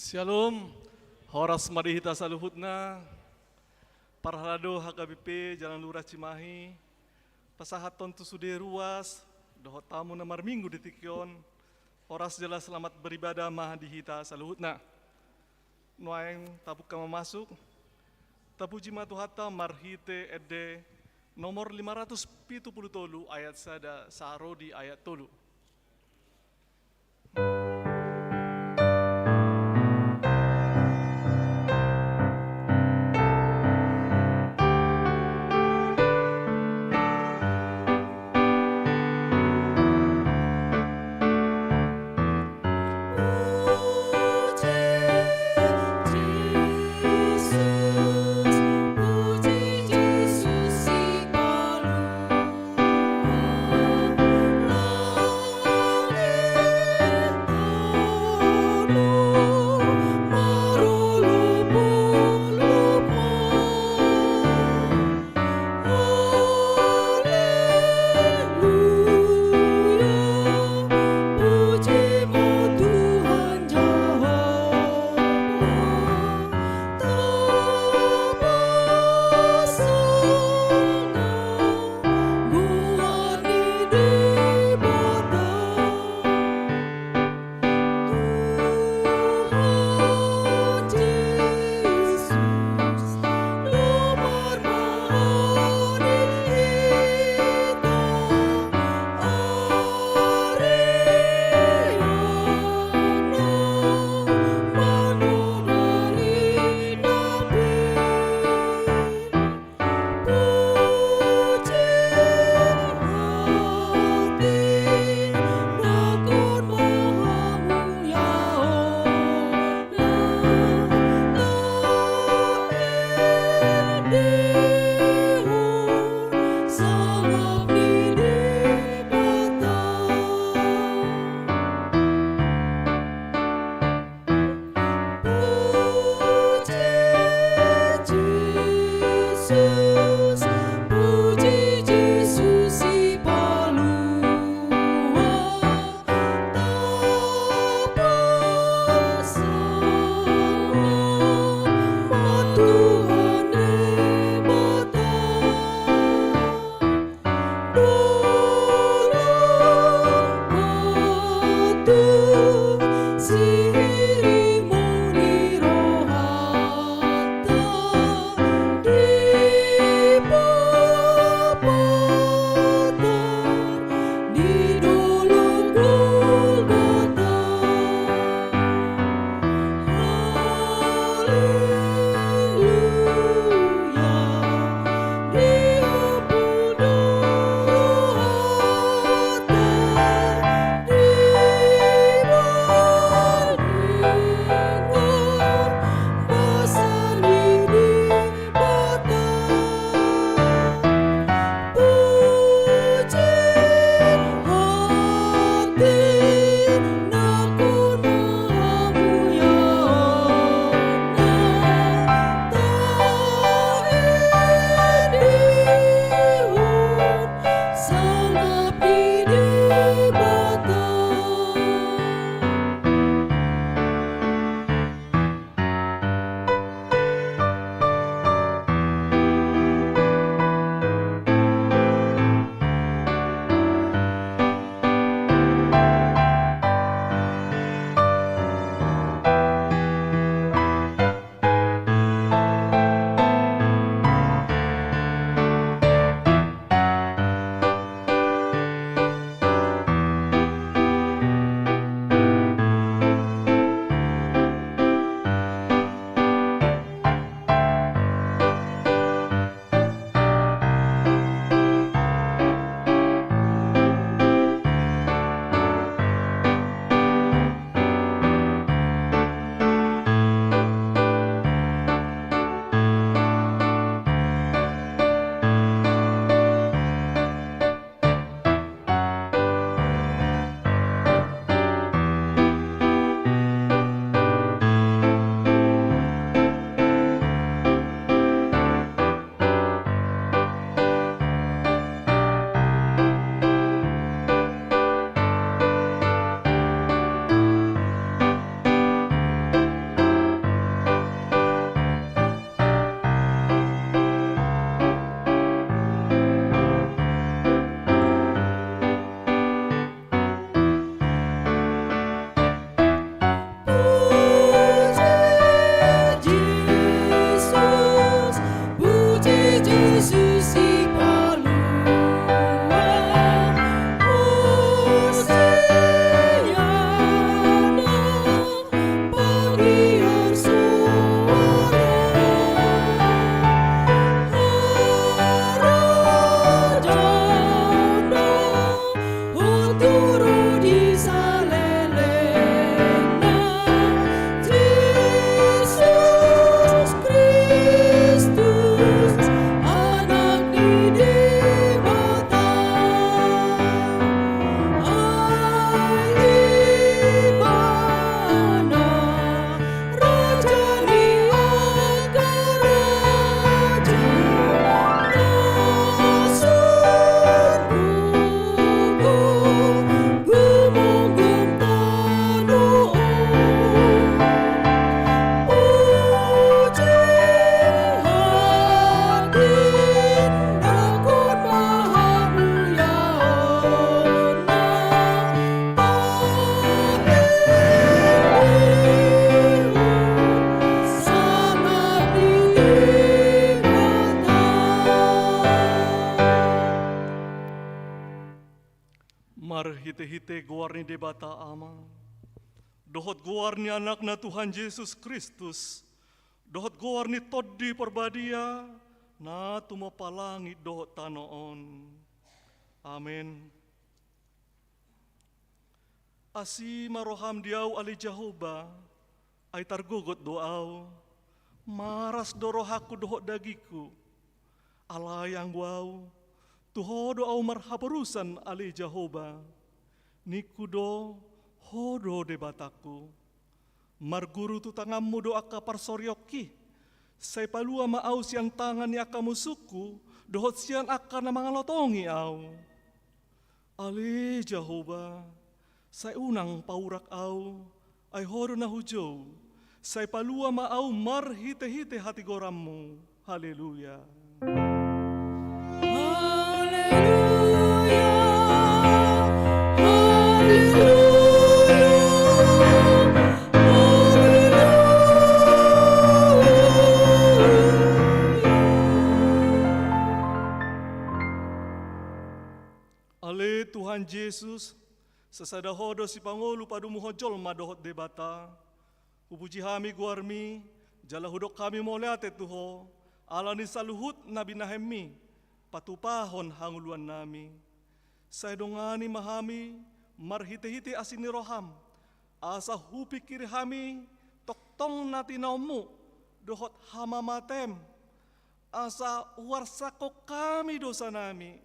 Shalom, horas marihita saluhutna, parhalado HKBP Jalan Lurah Cimahi, pasahaton tu sude ruas, dohot tamu namar minggu di tikyon, horas jelas selamat beribadah mahadihita saluhutna. Nuaeng tabuk kama masuk, tapuji matuhata marhite ede nomor 570 ayat sada sarodi ayat tolu. Mar hite-hite guarni debata ama. Dohot guarni anakna Tuhan Yesus Kristus. Dohot guarni toddi perbadia. Na tumapalangi dohot tanoon. Amin. Asi maroham diau ali Jehovah. Ay targugot doaw. Maras dorohaku dohot dagiku. Alayang wow. Tuhodo au marhabarusan ali Jehovah. Nikudo hodo debataku. Marguru tu tanganmu doa kapar soryoki. Say palua maau siang tangan ni akamu suku. Dohot siang akan na mangalotongi au. Ali Jehovah. Say unang paurak au. Ay hodo na hujau. Say palua maau marhite-hite hati gorammu. Haleluya. Ale Tuhan Yesus, sesadahodo si Pangulu padumuho jolma dohot debata. Pupuji kami guarmi, jala hudok kami moleate tuho, alani saluhut nabi nahemi, patupahon hanguluan nami. Saya dongani mahami, marhite-hite asini roham, asa hupi kiri hami, toktong nati naumu, dohot hama matem, asa warsako kami dosa nami.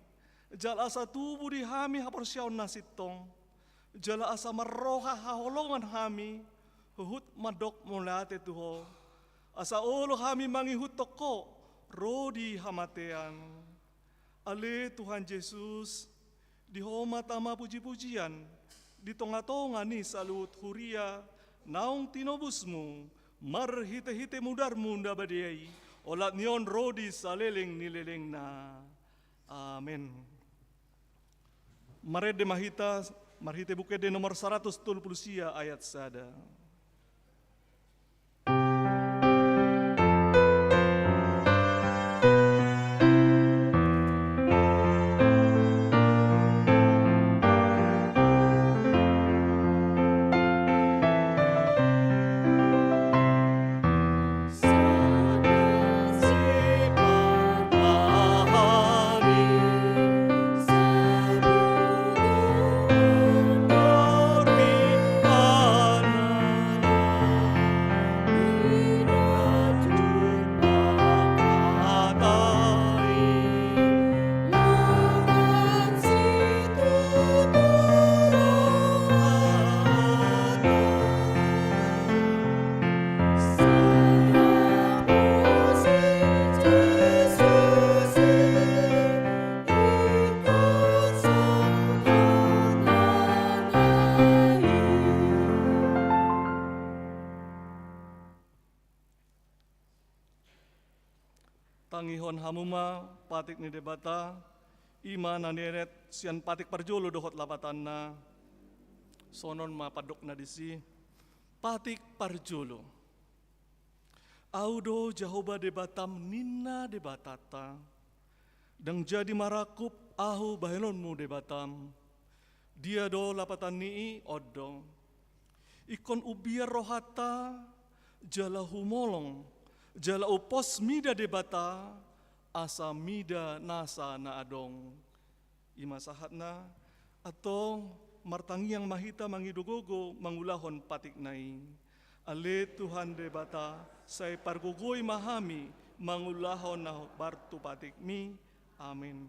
Jala asa tubuh di hami haporsyaon nasitong. Jala asa maroha haholongan hami. Huhut madok mulate tuho. Asa olo hami mangihut toko. Rodi hamatean. Ale Tuhan Yesus. Di homa tama puji-pujian. Di tonga-tonga ni salut huria. Naung tinobusmu. Marhite-hite mudarmu ndabadiai. Olat nion rodi saleleng nileleng na. Amin. Marede mahita, marhite bukede nomor 130 ayat sada. Tangihon hamuma patik ni debata ima naneret sian patik parjolo dohot lapatan na sonon mapadok na disi patik parjolo audo Jehovah debatam nina debatata dang jadi marakup ahu bahenonmu debatam dia do lapatan nii odo ikon ubiar rohata jala humolong jala upos mida debata asa mida nasa na adong ima sahatna atau martangiang mahita mangidugogo mangulahon patik nai ale Tuhan debata say pargugoy mahami mangulahon na bartu patik mi amin.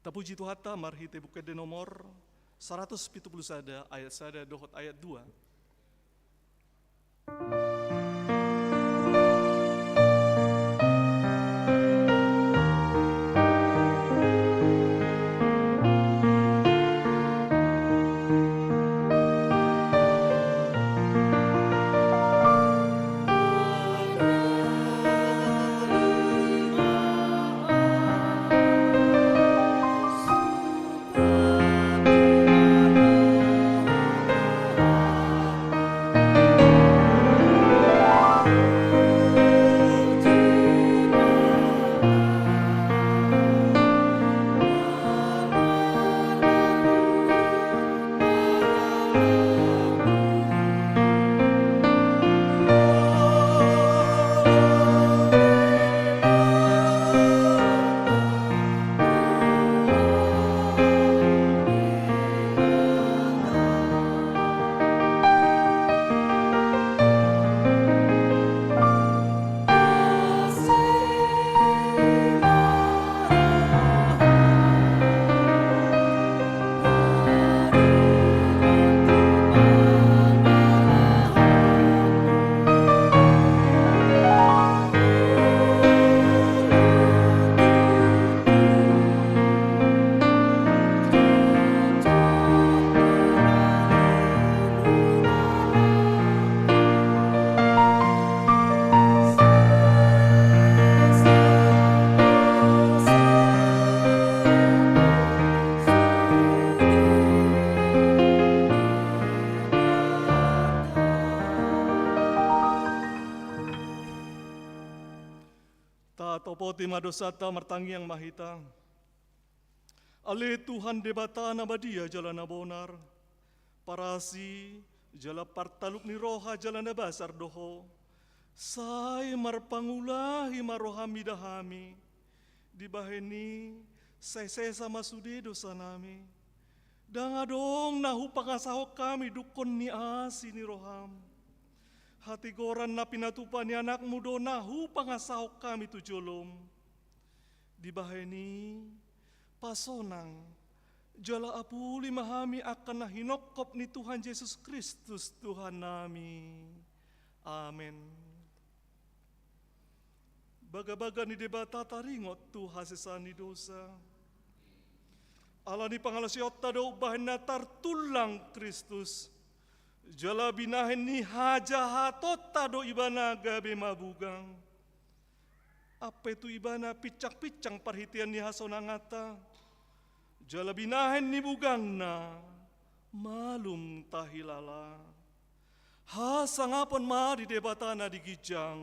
Tapuji Tuhata marhite bukede nomor 170 sada ayat sada dohot ayat 2. Ta topoti madosata martangi yang mahita. Ale Tuhan debata na badia jalan na bonar. Parasi jala partaluk ni roha jalan na basar doho. Sai marpangulahi marohami dahami. Dibaheni sai sama sude dosa nami. Dangadong nahu pangasahok kami dukon ni asi ni roham. Hati goran na pinatupan ni anak mudo nahu pangasahok kami tujolom. Dibaheni pasonang jala apuli mahami akan nahinokop ni Tuhan Yesus Kristus Tuhan nami. Amen. Baga-baga ni debata taringot tu hasesani dosa. Ala ni pangalasiot tado bahan natar tulang Kristus. Jala binahen ni haja hatot tado ibana gabe mabugang. Apa itu ibana picang-picang perhitian ni hasonangata. Jala binahen ni bugang na malum tahilala. Hasangapon ma di debatana digijang.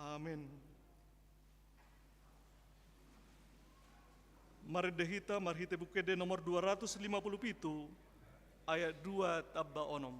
Amin. Mardehita marhite bukede nomor 257 ayat 2 tabba onom.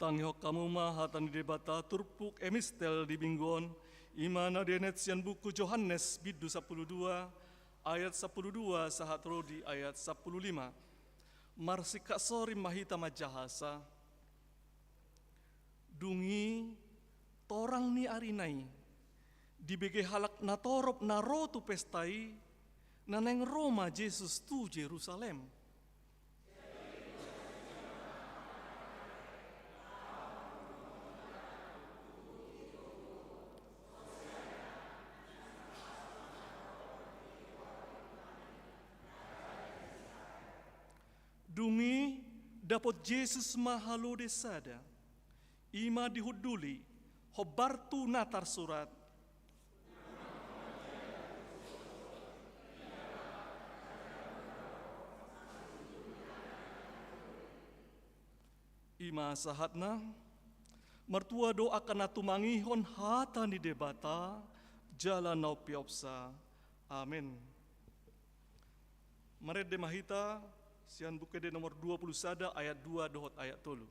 Tanghok kamu mahatan di debata turpuk emistel di binggon imana denetian buku Yohanes bidu 12 ayat 12 sahat rodi ayat 15 marsika sori mahita majahasa dungi torang ni arinai dibege halak na torop na rotu pestai naneng Roma Yesus tu Jerusalem. Dungi dapat Yesus mahalo desada, ima dihuduli, hobartu natar surat. Ima sahatna, mertua doa kana tumangihon hata ni debata, jalan nau piopsa. Amin. Maret de mahita, sian buku de nomor 21 ayat 2 dohot ayat 3.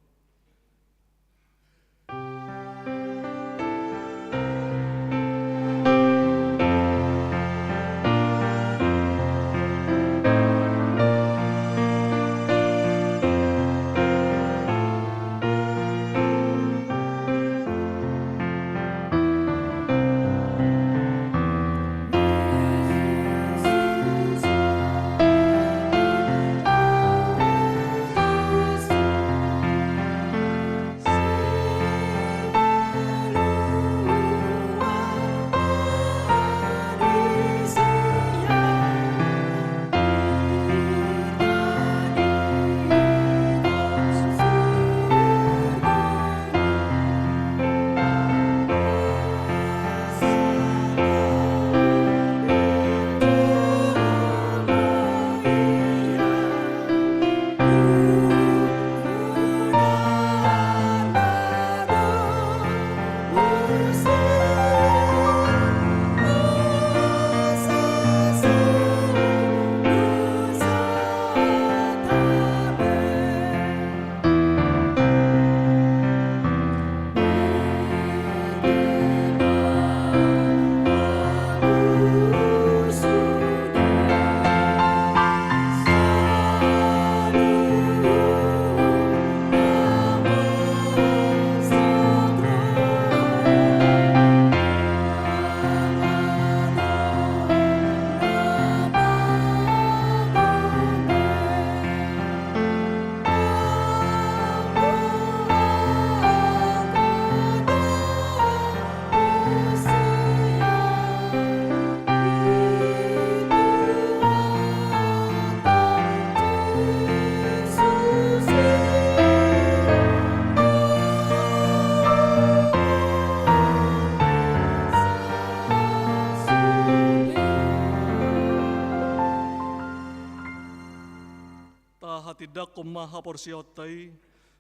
Tidak ko maha porsiaw tay,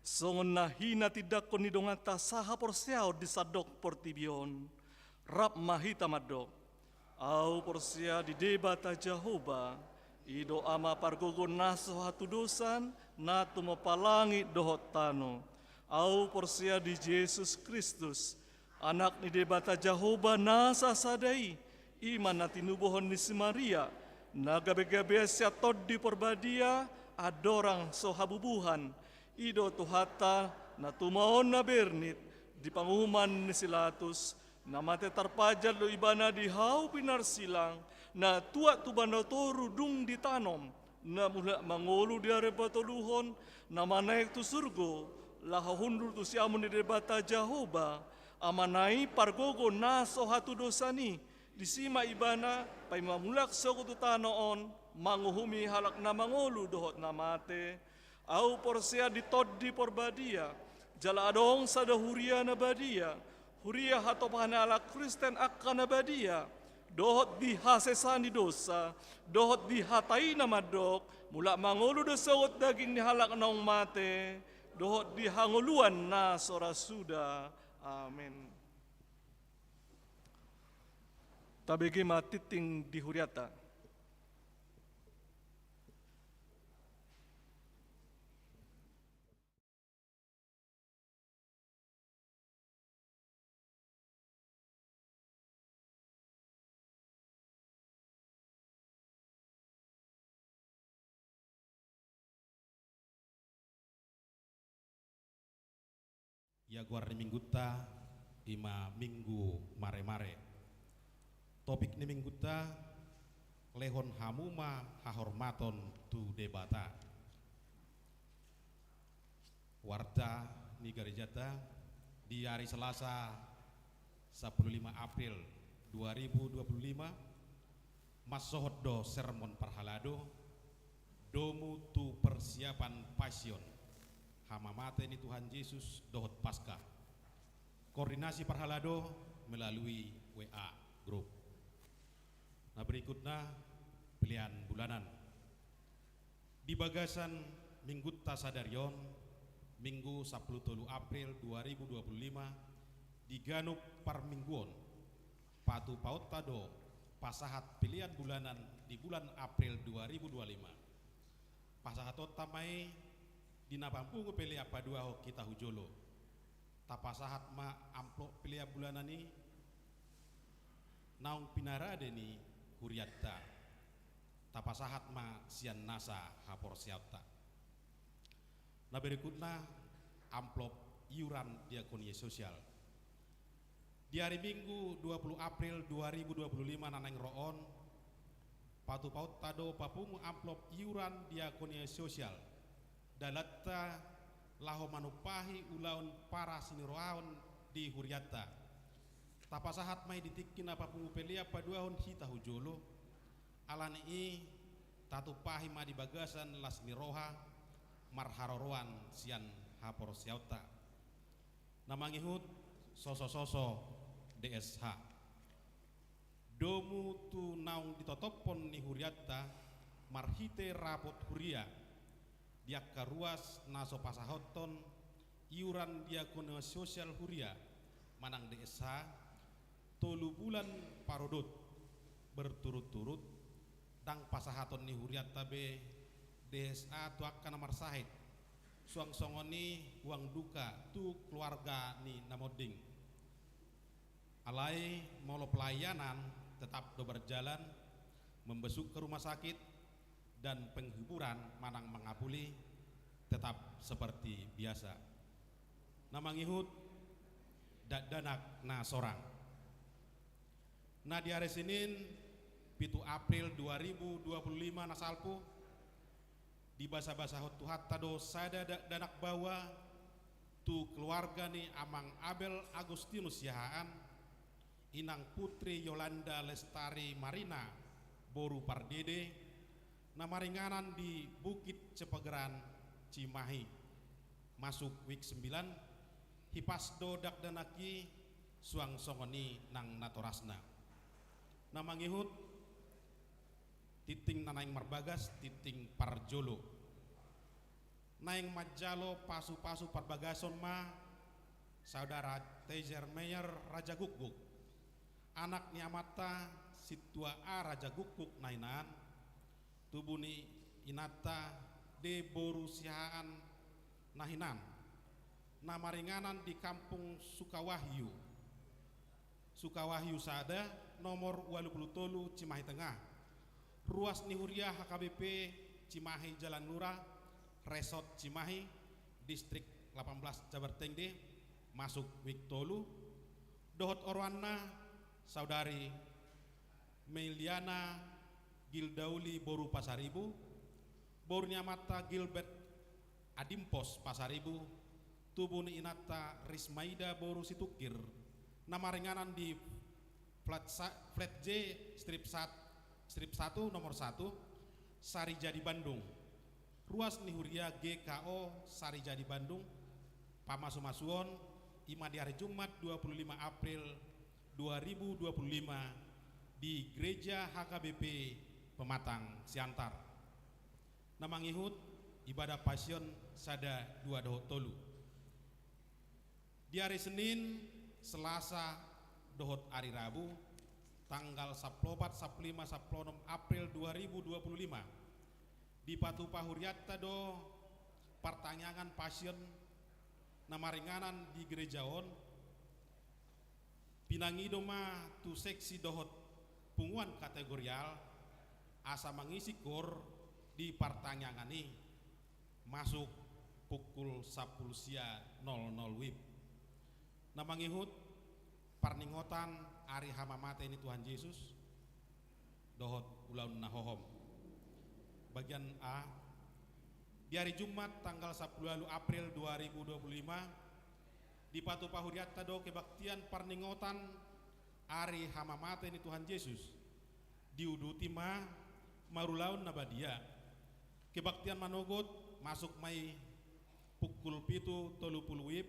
songon nahina tidak ko nidongata saha porsiaw di sadok portibion, rap mahita madok, au porsia di debata Jehovah, ido ama pargogo naso hatu dosan, natu mapalangi dohot tano, au porsia di Yesus Kristus, anak ni debata Jehovah nasa sadai, iman nati nubohon ni si Maria, nagabe-gabe sia todi porbadia, adorang sohabubuhan, ido tuhata na tumaon na bernit, di panguman ni silatus, na mate tarpajad lo ibana di hau pinar silang, na tuat tuban toru dung ditanom, na mula mangolu di arebatoluhon, na manaik tu surgo, lahahundur tu siamun di debata Jehovah, amanai pargogo na sohatu dosani, di sima ibana, pay mamulak soko tu tanoon, manguhumi halak na mangolu dohot na mate, au porsia ditoddi porbadia, jala adong sada huria na badia, huria hatopahan ala Kristen akka na badia, dohot dihasesani dosa, dohot dihatai na madok, mula mangolu dosawot daging ni halak naong mate, dohot dihanguluan na sorasuda. Amin. Tabegi matiting dihuriata. Ya guar ni mingguta ima minggu mare-mare. Topik ni mingguta lehon hamuma hahormaton tu debata. Warta ni garejata di hari Selasa 15 April 2025 masohot do sermon parhalado domu tu persiapan pasion hamamate ni Tuhan Yesus dohot Paskah. Koordinasi parhalado melalui WA group. Nah berikutnya pilihan bulanan. Di bagasan Minggu Tasadarion Minggu 10 April 2025 diganuk parmingguon patu paut tado pasahat pilihan bulanan di bulan April 2025. Pasahat tamai dinapampu pili apa dua ho kita hujolo. Tapasahat ma amplop pilihan bulanan ini naung pinara deni huriatta. Tapasahat ma sian nasa hapor siapta. Nah berikutnya amplop iuran diakonia sosial. Di hari Minggu 20 April 2025 naneng roon patu paut tado papung amplop iuran diakonia sosial dalatta laho manupahi ulaun para siniroaon di huriatta. Tapasahat mai ditikin apapun upelia paduahon hita hujolo alani i tatu pahi ma di bagasan las niroha marharoroan sian hapor siauta. Namangihut soso-soso DSH. Domu tu naung ditotopon ni huriatta marhite rapot huria diak karuas naso pasahoton iuran diakonia sosial huria manang DSH tolu bulan parodot berturut-turut dang pasahaton ni huriatta be DSA tu akan nomor sahid suang songoni uang duka tu keluarga ni namoding alai molo pelayanan tetap do berjalan membesuk ke rumah sakit dan penghiburan manang mangapuli tetap seperti biasa. Namangihut danak na sorang. Nah di hari Senin 7 April 2025 nasalpu di basa-basa tuhat tado sada danak bawa tu keluarga ni Amang Abel Agustinus Yahaan inang putri Yolanda Lestari Marina Boru Pardede namaringanan di Bukit Cepegeran Cimahi masuk week 9 hipasdo dak danaki suang songoni nang natorasna namangihut titing nanaing marbagas titing parjolo naing majalo pasu-pasu parbagason ma saudara Tejer Meyer Raja Gukguk anak nyamata situa a Raja Gukguk nainan tubuni inata de borusiaan nahinan namaringanan di kampung Sukawahyu sada nomor 83 Cimahi Tengah ruas Nihuria HKBP Cimahi Jalan Lurah Resort Cimahi Distrik 18 Jabartengde masuk Wiktolu dohot orwana saudari Meliana Gildauli Boru Pasaribu Boru Nyamata Gilbert Adimpos Pasaribu tubuni inata Rismaida Boru Situkir namaringanan di flat J strip 1 nomor 1 Sarijadi Bandung ruas Nihuria GKO Sarijadi Bandung Pamasumasuon ima di hari Jumat 25 April 2025 di Gereja HKBP Pematang Siantar namangihut ibadah pasion sada 2 dohot tolu di hari Senin Selasa dohot hari Rabu tanggal 14, 15, 16 April 2025 di Patupa Huriatta do pertanyaan pasien namaringanan di gerejaon pinangidoma tu seksi dohot punguan kategorial asa mengisi kor di pertanyaan ini masuk pukul 10 sia 00 WIB namangihut parningotan Ari Hamamate ini Tuhan Yesus dohot ulaun nahohom bagian A di hari Jumat tanggal 10 April 2025 di Patupa Huriatta do kebaktian parningotan Ari Hamamate ini Tuhan Yesus diuduti ma marulaun nabadia kebaktian manogot masuk mai pukul 7.30 WIB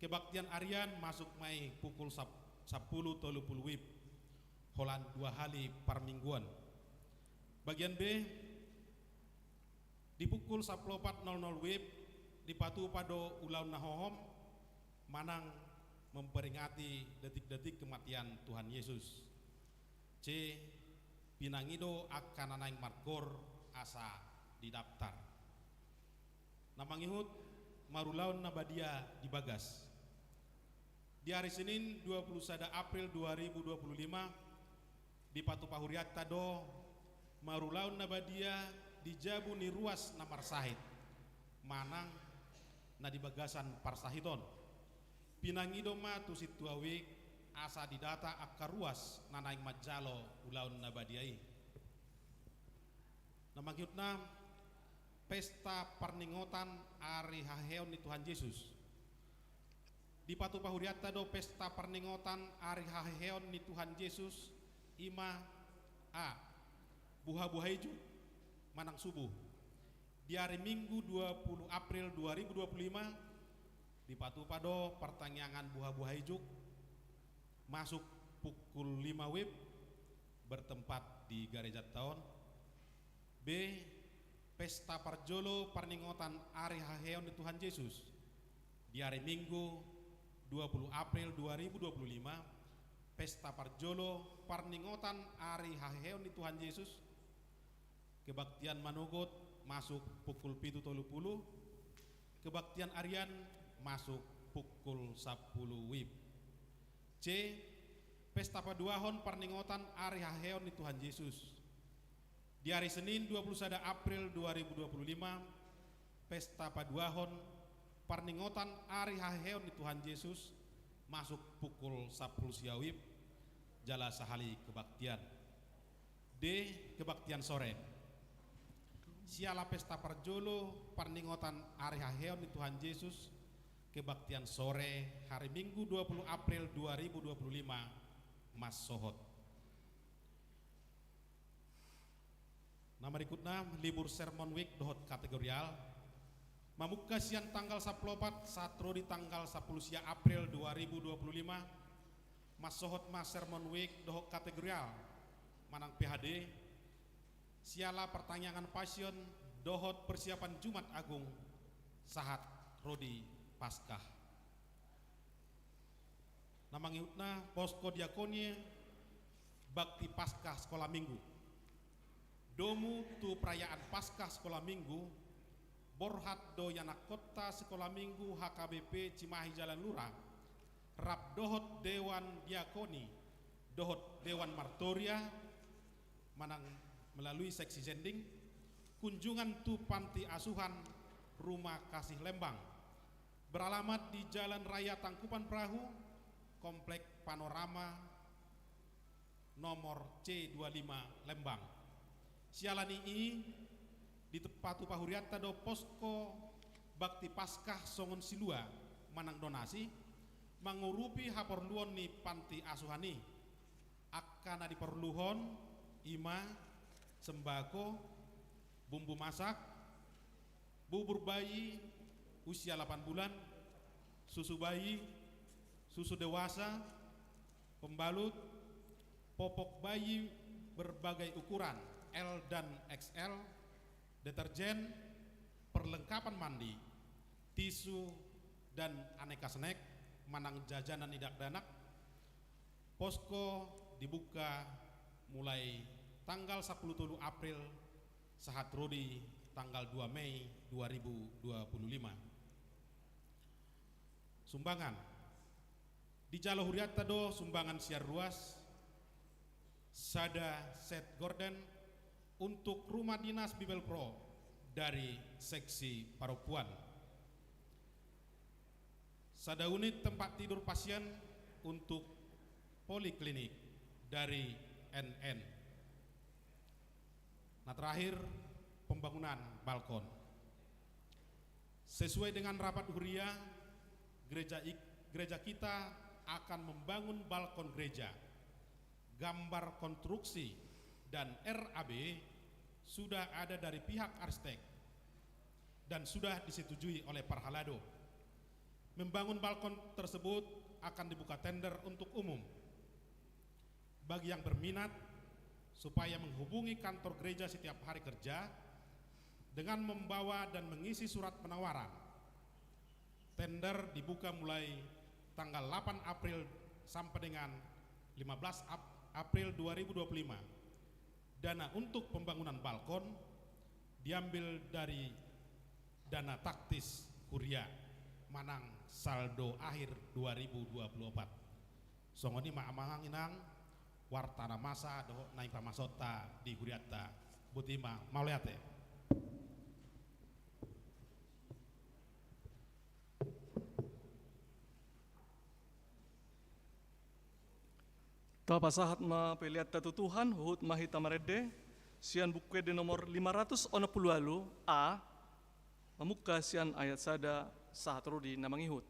kebaktian Aryan masuk mai pukul 10.30 WIB holan 2 hari per mingguan bagian B di pukul 14.00 WIB di Patupa do ulaun nahohom manang memperingati detik-detik kematian Tuhan Yesus. C. Pinangido akan anaing markor asa didaftar. Namangihut marulaun nabadia di Bagas. Di hari Senin 21 April 2025 di Patu Pahuriatta do marulaun nabadia di Jabu ni ruas namar sahid manang na di Bagasan parsahiton. Pinangido ma tu situawik asa didata akka ruas nanaing majalo ulaun nabadiai. Namagiutna pesta perningotan ari haheon ni Tuhan Yesus. Di Patu Pahuriatta do pesta perningotan ari haheon ni Tuhan Yesus ima a buha-buha hijau manang subuh. Di hari Minggu 20 April 2025 di Patu Pado pertanyaan buha-buha hijau masuk pukul 5 WIB bertempat di Gereja Taon. B. Pesta Parjolo Perningotan Ari Haheon di Tuhan Yesus di hari Minggu 20 April 2025 Pesta Parjolo Perningotan Ari Haheon di Tuhan Yesus kebaktian Manugot masuk pukul 7.30, kebaktian Aryan masuk pukul 10 WIB. C. Pesta Paduahon Perningotan Ari Haheon di Tuhan Yesus di hari Senin 21 April 2025 Pesta Paduahon Perningotan Ari Haheon di Tuhan Yesus masuk pukul 10 siawib jala sahali kebaktian. D. Kebaktian sore siala Pesta Parjolo Perningotan Ari Haheon di Tuhan Yesus kebaktian sore hari Minggu 20 April 2025 Mas Sohot. Nama berikutnya libur sermon week dohot kategorial mamuka siang tanggal 14 satro di tanggal 10 sia April 2025 Mas Sohot mas sermon week dohot kategorial manang PHD siala pertanyaan passion dohot persiapan Jumat Agung sahat Rodi Paskah. Nama ngihutna posko diakonia bakti Paskah sekolah minggu. Domu tu perayaan Paskah sekolah minggu Borhat do Yanak Kota sekolah minggu HKBP Cimahi Jalan Lurah Rap dohot Dewan Diakoni dohot Dewan Martoria manang melalui seksi zending kunjungan tu panti asuhan Rumah Kasih Lembang beralamat di Jalan Raya Tangkupan Perahu Komplek Panorama nomor C25 Lembang. Sialani ini di Patu Pahuriatta do posko bakti Paskah songon silua manang donasi mengurupi haporluon ni panti asuhani akan diperluhon ima sembako bumbu masak bubur bayi usia 8 bulan susu bayi susu dewasa pembalut popok bayi berbagai ukuran L dan XL, deterjen, perlengkapan mandi, tisu, dan aneka snack, manang jajanan idak danak. Posko dibuka mulai tanggal 10 April sahat Rodi tanggal 2 Mei 2025. Sumbangan di Jalo Huriatta do sumbangan siar ruas Sada Set Gordon untuk rumah dinas Bibel Pro dari seksi Paropuan. Sada unit tempat tidur pasien untuk poliklinik dari NN. Nah terakhir pembangunan balkon. Sesuai dengan rapat huria, gereja kita akan membangun balkon gereja. Gambar konstruksi dan RAB sudah ada dari pihak arsitek dan sudah disetujui oleh Parhalado. Membangun balkon tersebut akan dibuka tender untuk umum. Bagi yang berminat supaya menghubungi kantor gereja setiap hari kerja dengan membawa dan mengisi surat penawaran. Tender dibuka mulai tanggal 8 April sampai dengan 15 April 2025. Dana untuk pembangunan balkon diambil dari dana taktis Huria Manang saldo akhir 2024. Songoni ma'amahang inang wartana masa doh naik pamasota di Huriata Butima mauliate. Ta pasahat ma peliat tatutuhan huhut mahita marede sian buku de nomor 560 A memuka sian ayat sada sahatru di namangihut.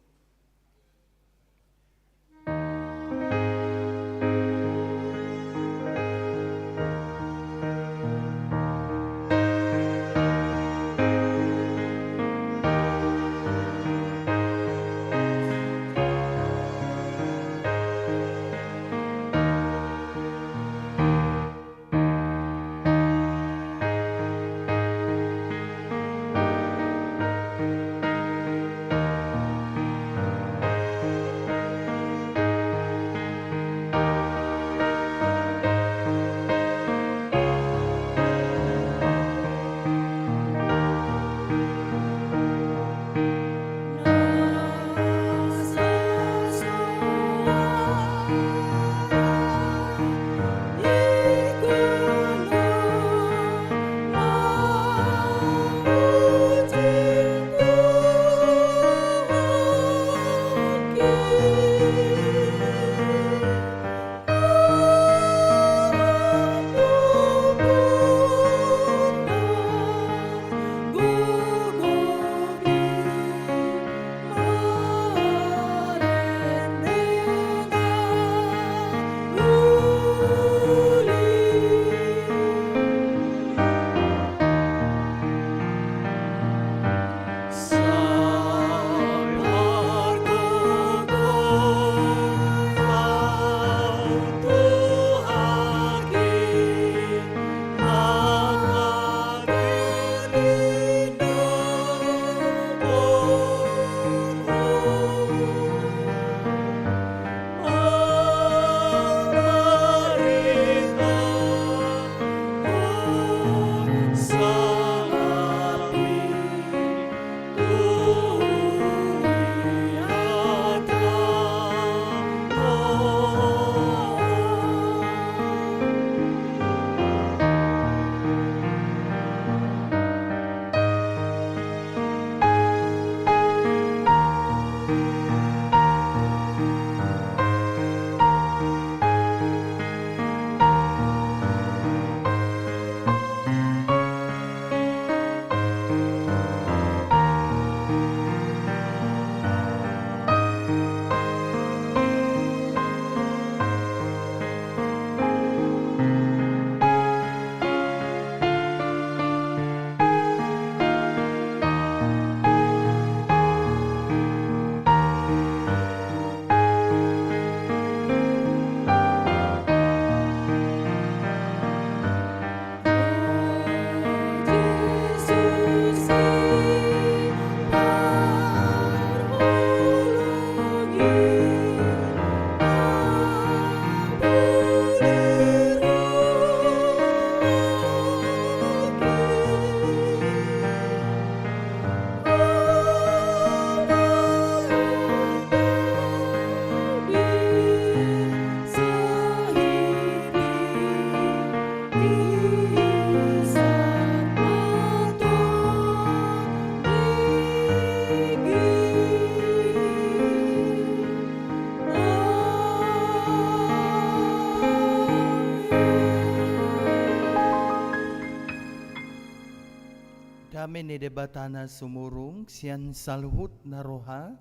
Kami ni debatana sumurung sian saluhut naroha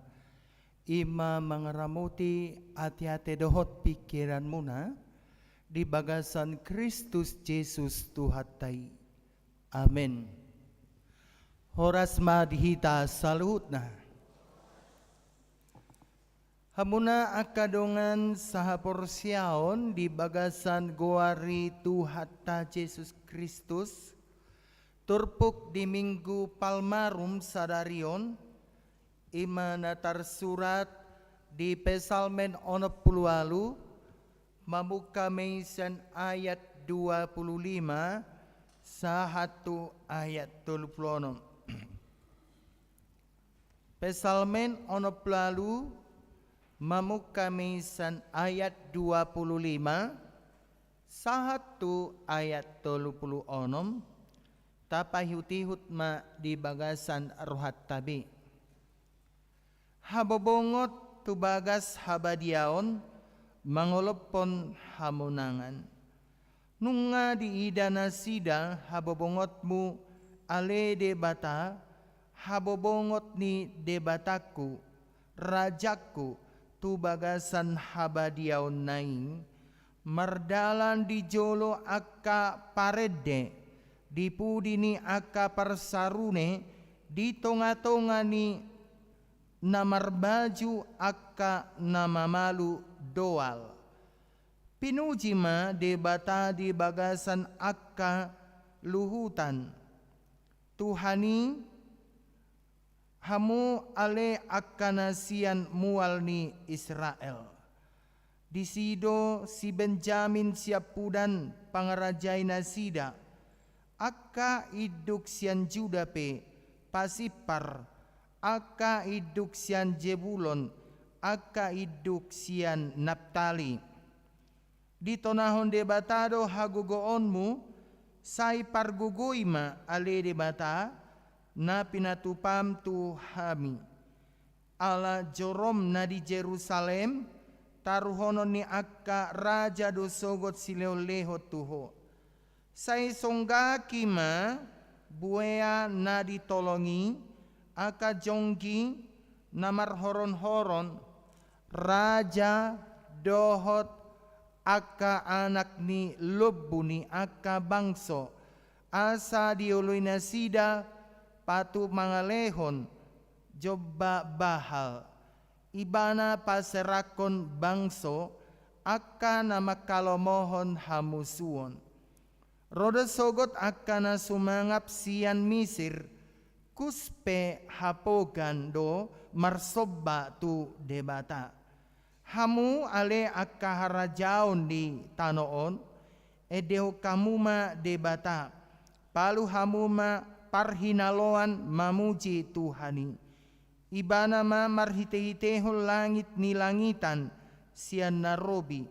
ima mangaramuti ati-ati dohot pikiran muna di bagasan Kristus Yesus Tuhatai. Amin. Horas madhita saluhut na. Hamuna akadongan sahaporsyaon di bagasan goari Tuhata Yesus Kristus turpuk di Minggu Palmarum sadarion ima natar surat di Pesalmen 60 mamuka mention ayat 25 sahatu ayat 26. Pesalmen 60 mamuka mention ayat 25 sahatu ayat 26 tapahutihut ma di bagasan rohat tabi. Habobongot tubagas habadiaon mangolopon hamunangan. Nunga di idana sida habobongotmu ale debata habobongot ni debataku rajaku tubagasan habadiaon naing mardalan di jolo akka parede dipudini akka parsarune di tonga-tonga ni namarbaju akka namamalu doal. Pinujima debata di bagasan akka luhutan. Tuhani hamu ale akka nasian mual ni Israel. Disido si Benjamin siapudan pangarajay na sida. Akka iduk sian Judape pasipar. Akka iduk sian Jebulon. Akka iduk sian Naptali. Di tonahon debatado hagugoonmu say pargugoyma ale debata na pinatupam tu hami. Ala jorom na di Jerusalem taruhonon ni akka raja do sogot sileoleho tuho. Say songgaki ma buaya na ditolongi aka jonggi namar horon-horon raja dohot aka anak ni lobu ni aka bangso asa diuluy na sida patu mangalehon jobba bahal ibana paserakon bangso aka na makalomohon hamusuon roda sogot aka na sumangap sian misir kuspe hapogan do marsobba tu debata hamu ale akka harajaon di tanoon edeho kamuma debata palu hamuma parhinaloan mamuji Tuhani ibana ma marhite-hitehon langit ni langitan sian narobi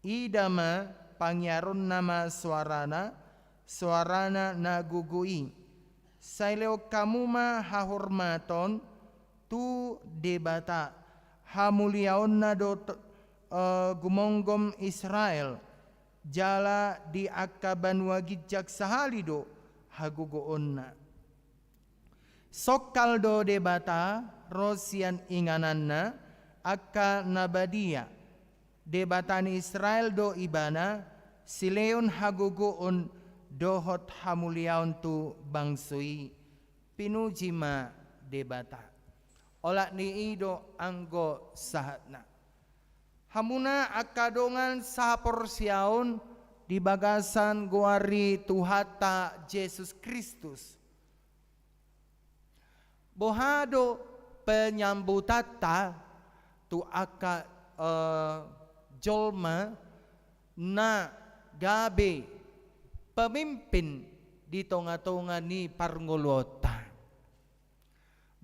idama pangyaron nama suarana nagugui saileo kamuma hahormaton tu debata hamuliaon na do gumonggom Israel jala di akaban wagijak sahalido hagugoon na sokal do debata rosian inganan na akka nabadia debata ni Israel do ibana sileon hagugoon dohot hamuliaon tu bangsui pinujima debata olak ni ido anggo sahatna. Hamuna akadongan saporsiaon di bagasan guari Tuhata Yesus Kristus. Bohado penyambutata tu aka jolma na gabe pemimpin di tonga-tonga ni parngolota.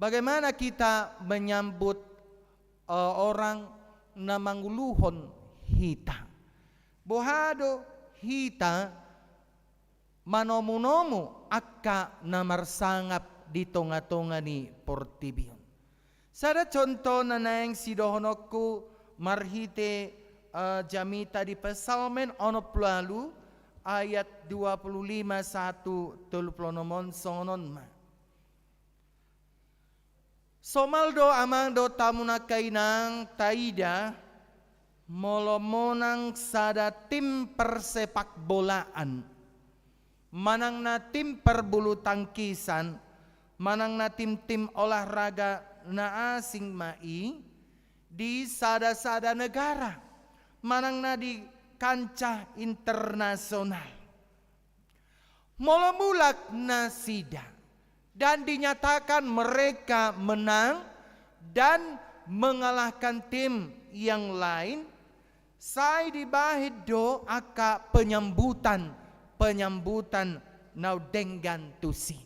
Bagaimana kita menyambut orang na manguluhon hita. Bohado hita manomu-nomu akka na marsangap di tonga-tonga ni Portibion. Sada contoh na naeng sidohonokku marhite jamita di Pesalmen 60 ayat 25:1-26 sonon ma. Somaldo amando tamuna kainang taida molomonang sada tim persepak bolaan manang na tim perbulu tangkisan manang na tim-tim olahraga na asing mai di sada-sada negara manang na di kancah internasional molomulak na sida dan dinyatakan mereka menang dan mengalahkan tim yang lain, saya dibahid do aka penyambutan nau denggan tusin.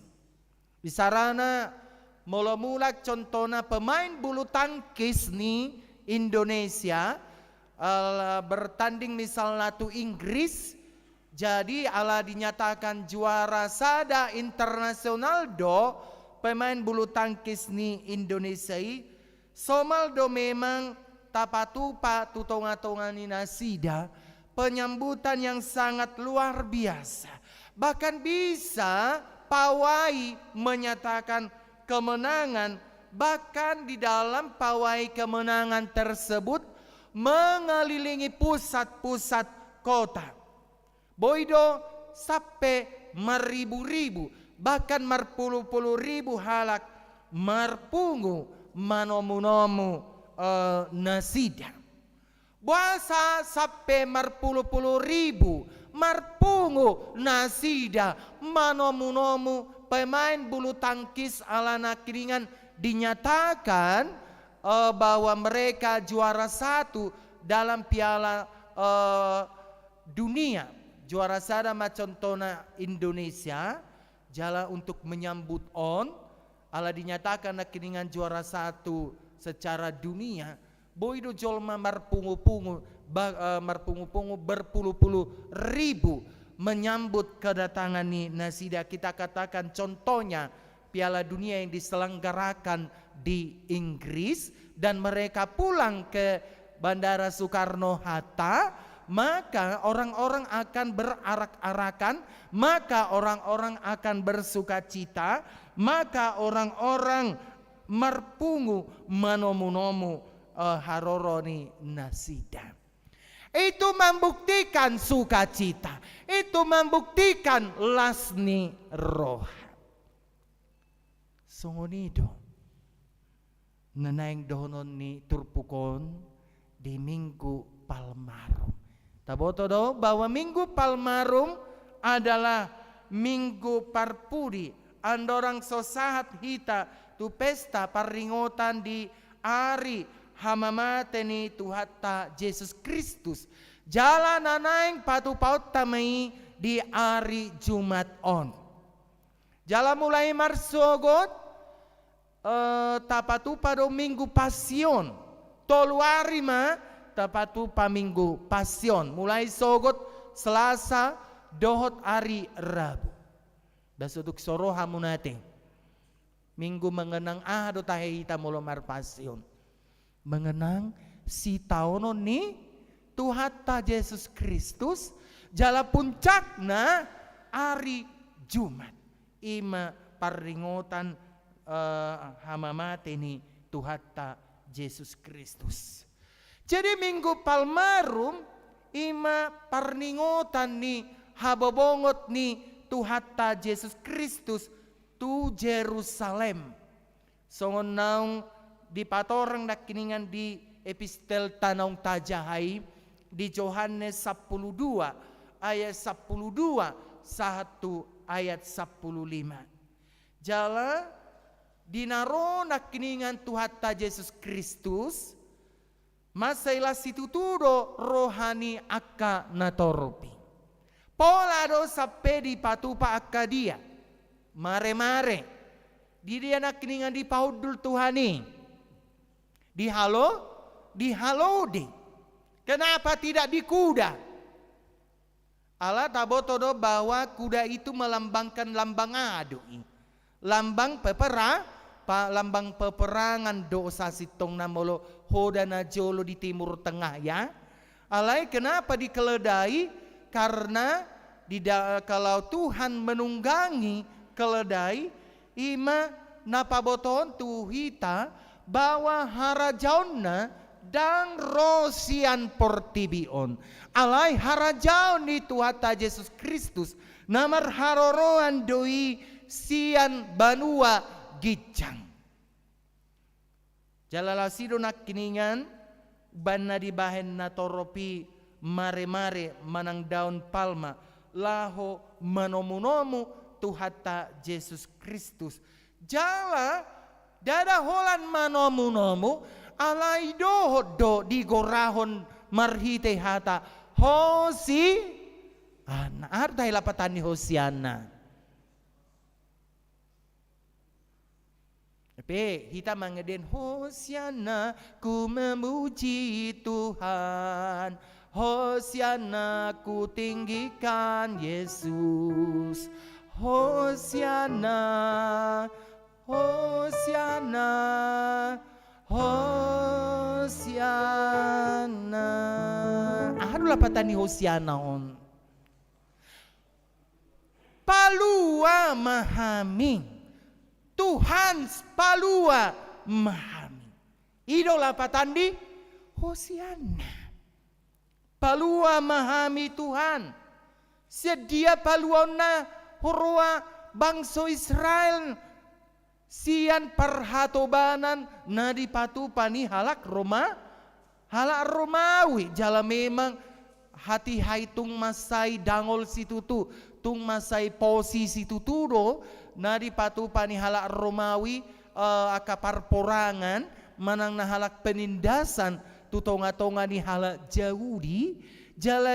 Di sarana mula-mula contohnya pemain bulu tangkis ni Indonesia bertanding misalnya tu Inggris, jadi ala dinyatakan juara sada internasional do pemain bulu tangkis ni Indonesia somal do memang tapatupa tutonga-tonga ni nasida penyambutan yang sangat luar biasa. Bahkan bisa pawai menyatakan kemenangan, bahkan di dalam pawai kemenangan tersebut mengelilingi pusat-pusat kota. Boido sampai meribu-ribu, bahkan merpuluh-puluh ribu halak merpungu manomu-nomu nasida. Buasa sampai merpuluh-puluh ribu merpungu nasida manomu-nomu pemain bulu tangkis ala Nakringan dinyatakan bahwa mereka juara satu dalam piala dunia. Juara sada macontona Indonesia jala untuk menyambut ala dinyatakan Nakringan juara satu secara dunia. Boido jolma marpungu-pungu berpuluh-puluh ribu menyambut kedatangan ni nasida. Kita katakan contohnya Piala Dunia yang diselenggarakan di Inggris dan mereka pulang ke Bandara Soekarno-Hatta, maka orang-orang akan berarak-arakan, maka orang-orang akan bersukacita, maka orang-orang merpungu manomu-nomu haroroni nasida. Itu membuktikan sukacita, itu membuktikan lasni roh. Songonido nanaing dohonon ni turpukon di Minggu Palmarum. Taboto do bahwa Minggu Palmarum adalah Minggu Parpudi. Andorang sosahat hita tu pesta paringotan di ari hamamate ni Tuhatta Yesus Kristus. Jalan nanaing patu-paut tamai di hari Jumat on. Jala mulai marsogot tapatu pada Minggu Pasion. Toluari ma tapatu pa Minggu Pasion. Mulai sogot Selasa dohot hari Rabu. Dasuduk soroha munate. Minggu mengenang do tahita mulomar Pasion. Mengenang si taono ni Tuhatta Yesus Kristus jala puncakna hari Jumat ima paringotan hamamate ni Tuhatta Yesus Kristus. Jadi Minggu Palmarum ima paringotan ni habobongot ni Tuhatta Yesus Kristus tu Jerusalem. Songon naung di patorang nakiningan di epistel Tanaung Tajahai di Yohanes 12 ayat 12 1 ayat 15. Jala dinaro nakiningan Tuhatta Yesus Kristus masailah situtudo rohani akka natoropi. Pola do sape di patupa akka dia mare-mare di dia nakiningan di paudul Tuhani. Di halodi. Kenapa tidak di kuda? Allah tabotodo bahwa kuda itu melambangkan lambang adu. Lambang peperangan dosa sitong namolo hodana jolo di timur tengah ya. Alai kenapa dikeledai? Karena kalau Tuhan menunggangi keledai ima napaboton tuhita bahwa harajauna dan rosian portibion alai harajaun di Tuhatta Yesus Kristus namar haroroan doi sian banua gicang jalalasido nakiningan banna di bahen natoropi mare-mare manang daun palma laho manomu-nomu Tuhatta Yesus Kristus jala dada holan manomu-nomu alai do di gorahon marhite hata hosi ana artai lapatan ni Hosiana. Tapi kita mengeden Hosiana, ku memuji Tuhan. Hosiana, ku tinggikan Yesus. Hosiana, Hosiana, Hosiana. Ano lapatan ni Hosiana on? Palua mahami. Tuhan palua mahami. Idola patandi Hosiana. Palua mahami Tuhan. Sedia paluana hurua bangsa Israel. Sian perhatobanan na dipatupani halak Romawi. Jala memang hati hai tung masai dangol situtu. Tung masai posisi tuturo na dipatupani halak Romawi akapar porangan manang na halak penindasan tutonga-tonga ni halak Yahudi jala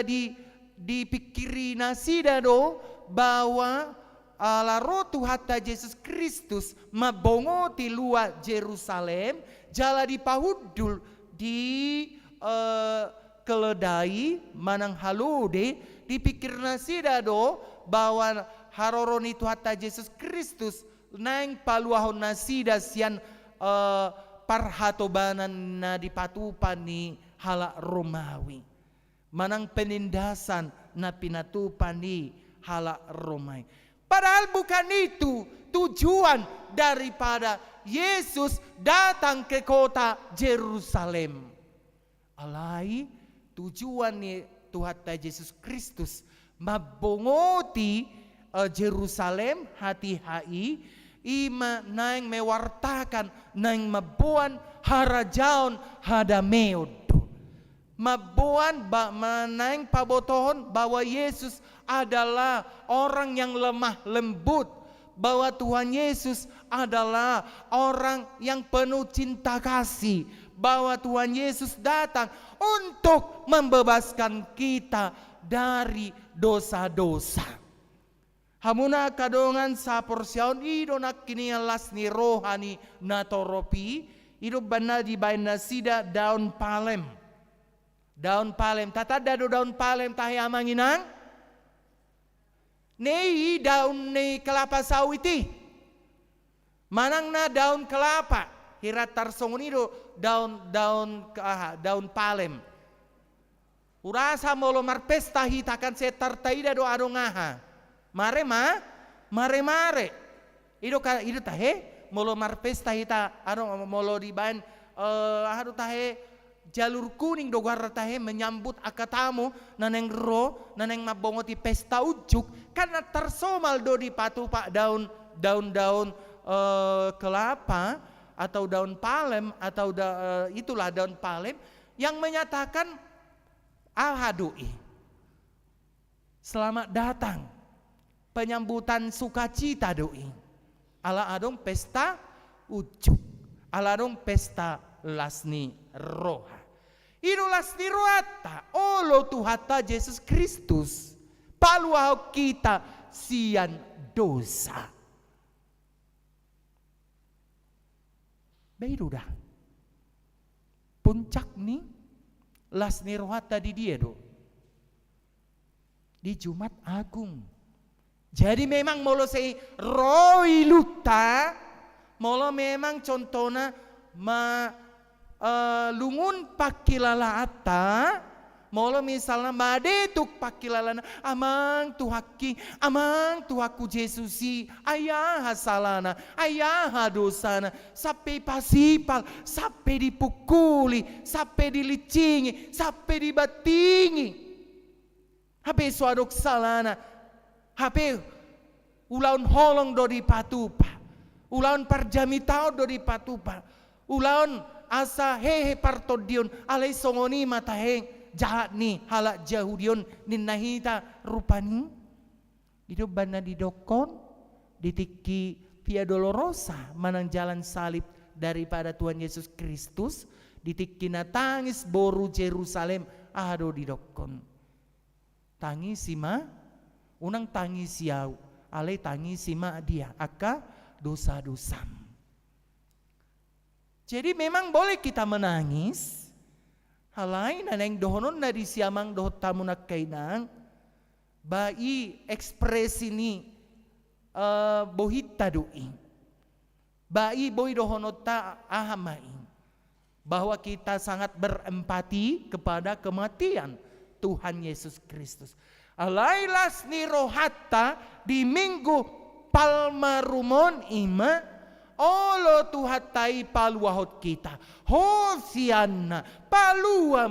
dipikiri nasidado bahwa laro Tuhan Yesus Kristus mabongo ti luar Jerusalem jala dipahudul di keledai manang halude dipikir nasidado bahwa haroroni Tuhan Yesus Kristus nang paluahon nasida sian parhatobanan na dipatupan ni hala Romawi. Manang penindasan na pinatupan ni hala Romawi. Padahal bukan itu tujuan daripada Yesus datang ke kota Jerusalem. Alai tujuan ni Tuhan Yesus Kristus mabongoti Jerusalem hati hai ima nang mewartakan nang mabuan harajaon hadameod mabuan nang pabotohon bahwa Yesus adalah orang yang lemah lembut, bahwa Tuhan Yesus adalah orang yang penuh cinta kasih, bahwa Tuhan Yesus datang untuk membebaskan kita dari dosa-dosa. Hamuna kadongan sa porsyaon ido nak kini las ni rohani natoropi ido bana di bain nasida daun palem. Daun palem tatada do daun palem tahi amanginang. Nei daun nei kelapa sawiti. Manang na daun kelapa hirat tarsongon ido daun palem. Urasa molo marpesta hitakan setar taida do ado ngaha. Mare ido tahe molo marpesta hita ado molo di ban ado tahe jalur kuning do guarda tahe menyambut akatamu naneng naneng mabongoti pesta ujuk karena tersomal do di patu pak daun kelapa atau daun palem atau itulah daun palem yang menyatakan alhadui selamat datang penyambutan sukacita doi ala adong pesta ujuk ala adong pesta lasni roha idu lasni rohata olo Tuhata Yesus Kristus paluah kita sian dosa beidu dah puncak nih lasni rohata di dia do di Jumat Agung. Jadi memang molo sei roi luta molo memang contohnya lungun pakilala ata molo misalnya madetuk pakilalana amang tuhaku Jesusi ayah salana ayah dosana sampai pasipal sampai dipukuli sampai dilicingi sampai dibatingi habis suadok salana habis ulaun holong do di patupa ulaun parjamitao do di patupa ulaun asa hehe partodion alai songoni mataheng jahat ni halak jahudion ninnahita rupani hidup bana di dokon ditiki via dolorosa manang jalan salib daripada Tuhan Yesus Kristus Ditikina tangis boru Jerusalem ado di dokon. Tangis sima, unang tangis yau, alay tangis sima dia, aka dosa-dosa. Jadi memang boleh kita menangis. Halai naneng dohonon na di siamang dohot tamu nak kainang, bai ekspresi ni bohita doi. Bai boy dohonot ta ahamain. Bahwa kita sangat berempati kepada kematian Tuhan Yesus Kristus. Alailas ni rohatta di minggu Palma Rumon ima olo tuhatai paluahot kita. Hosianna palua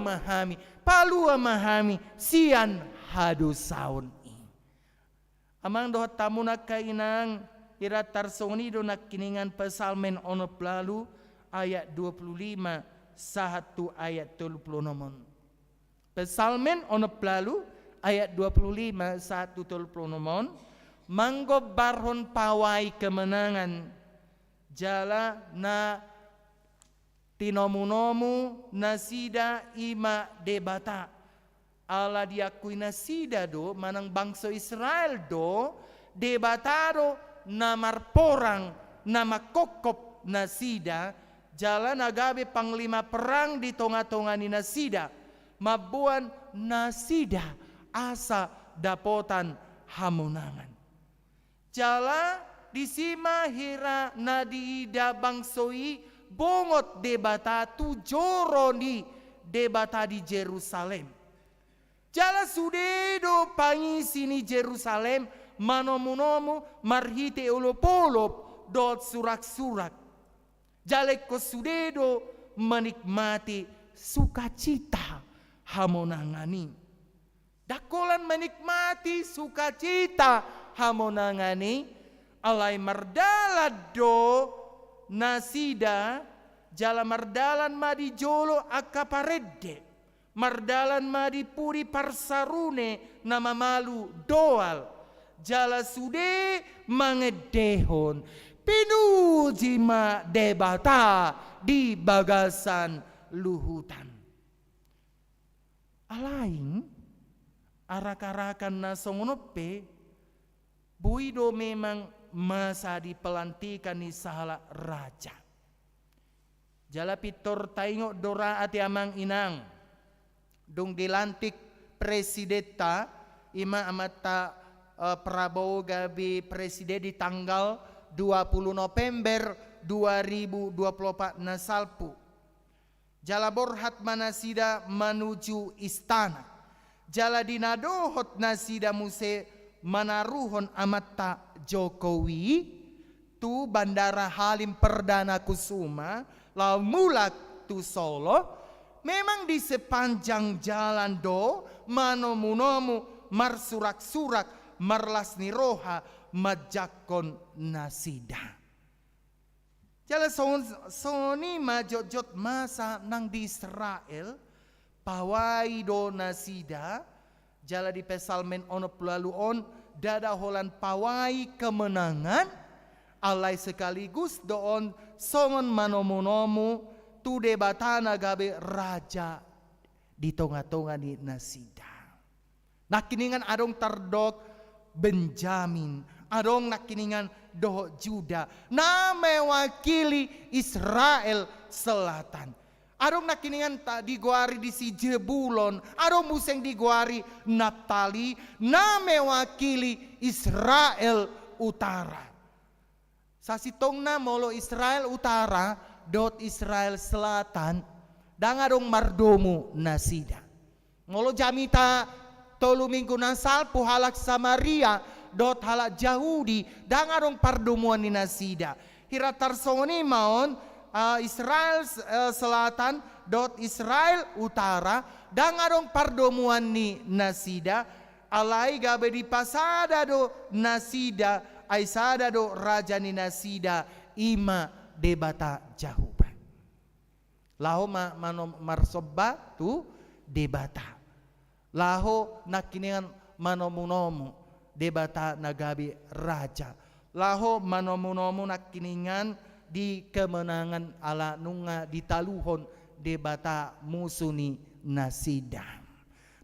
mahami sian hadusaun i. Amang dohat tamu nak kainang ira tarsonido nak kiningan pesalmen onop lalu ayat 25 satu ayat 36. Pesalmen onop lalu ayat 25 1 36. Manggo barhon pawai kemenangan jala na tinomu-nomu nasida ima debata ala diakui nasida do manang bangsa Israel do debatado namar porang nama kokop nasida jala nagabe panglima perang di tonga-tonga ni nasida mabuan nasida asa dapotan hamunangan jala disima hira nadiida bangsoi bongot debata tujoro ni debata di Jerusalem jala sudedo pangisi ni Jerusalem manomu-nomu marhite ulopolop dot surak-surak jalek ko sudedo menikmati sukacita hamonangani dakolan menikmati sukacita hamonangani alai mardalado nasida jala mardalan madi jolo akaparedde mardalan madi puri parsarune nama malu doal jala sude mangedehon pinuji ma debata di bagasan luhutan alaing arak-arakan na songonope buido memang masa dipelantikan ni sahala raja jala pitor taingok dora ati amang inang dong dilantik presidenta ima amata Prabowo gabi presiden di tanggal 20 November 2024 nasalpu jala borhat manasida menuju istana jala dinadohot nasida muse manaruhon amata Jokowi tu bandara Halim Perdana Kusuma lalu mulak tu Solo memang di sepanjang jalan do manomu-nomu marsurak-surak marlas niroha majakon nasida jala soni majojot masa nang di Israel pawai do nasida jala di pesalmen onop lalu on dada holan pawai kemenangan alai sekaligus doon songon manomu-nomu tu debatana gabe raja di tonga-tonga di nasida nakiningan adong tardok Benjamin adong nakiningan doho Juda na mewakili Israel Selatan adong nakiningan diguari di si Jebulon adong museng diguari Naptali na mewakili Israel Utara sasitong na molo Israel Utara dot Israel Selatan dang adong mardomu nasida molo jamita tolu minggu nasal puhalak Samaria dot halak Yahudi dang adong pardomuan ni nasida hira tarsoni maon Israel Selatan dot Israel Utara dang adong pardomuan ni nasida alai gabe di pasada do nasida aisada do raja ni nasida ima debata jahuba laho manom marsobba tu debata laho nakiningan manomu-nomu debata nagabi raja laho manomu-nomu nakiningan di kemenangan ala nunga ditaluhon debata musuni nasida.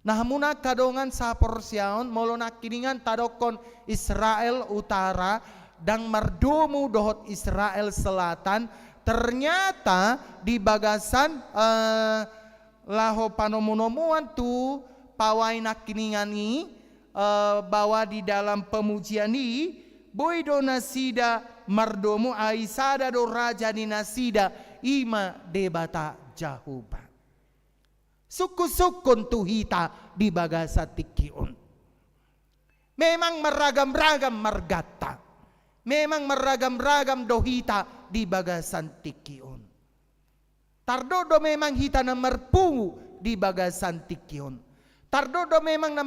Nah muna kadongan sa porsyaon molo nakiningan tadokon Israel Utara dan mardomu dohot Israel Selatan, ternyata di bagasan laho panomunomuan tu pawai nakiningani bahwa di dalam pemujian ini boy do nasida mardomu aisada do raja di nasida ima debata Jahuba. Suku-sukun tuhita di bagasa tikion. Memang meragam-ragam margata. Memang meragam-ragam dohita di bagasan tikion. Tardodo memang hita na marpungu di bagasan tikion. Tardodo memang na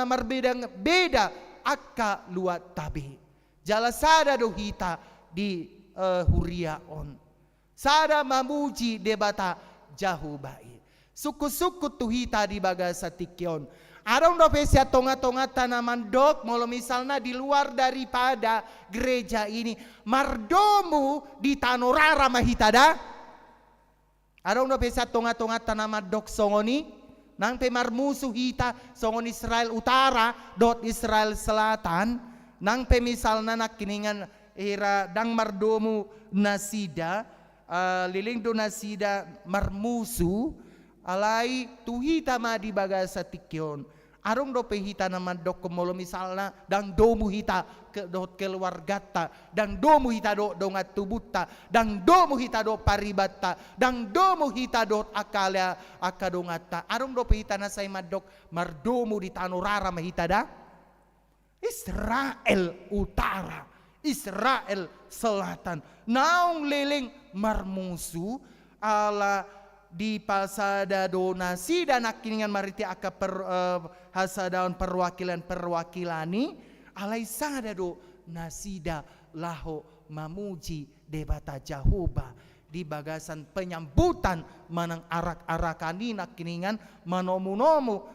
marbeda akka luat tabi. Jalasada dohita di huriaon. Sada mamuji debata Jahubai. Suku-suku tuhita di bagasa tikion. Arong do pesia tonga-tonga tanaman dok molo misalnya di luar daripada gereja ini mardomu di tanorara mahitada. Arong do pesia tonga-tonga tanaman dok songoni nang pemar musuh hita songon Israel Utara dot Israel Selatan nang pemisalna nakiningan era dang mardomu nasida liling do nasida marmusu alai tuhita ma di bagasa tikyon arong do pehita naman dok molo misalna dang domu hita ke dot keluargata dang domu hita do dongat tubuta dang domu hita do paribata dang domu hita dot akala akadongata arong do pehita na say madok mardomu di tanorara mahita da Israel Utara Israel Selatan naong liling marmusu ala di pasada donasi dan akiningan mariti aka hasadaon perwakilani alai sada do nasida laho mamuji debata Jahuba di bagasan penyambutan manang arak-arakani nakiningan manomunomu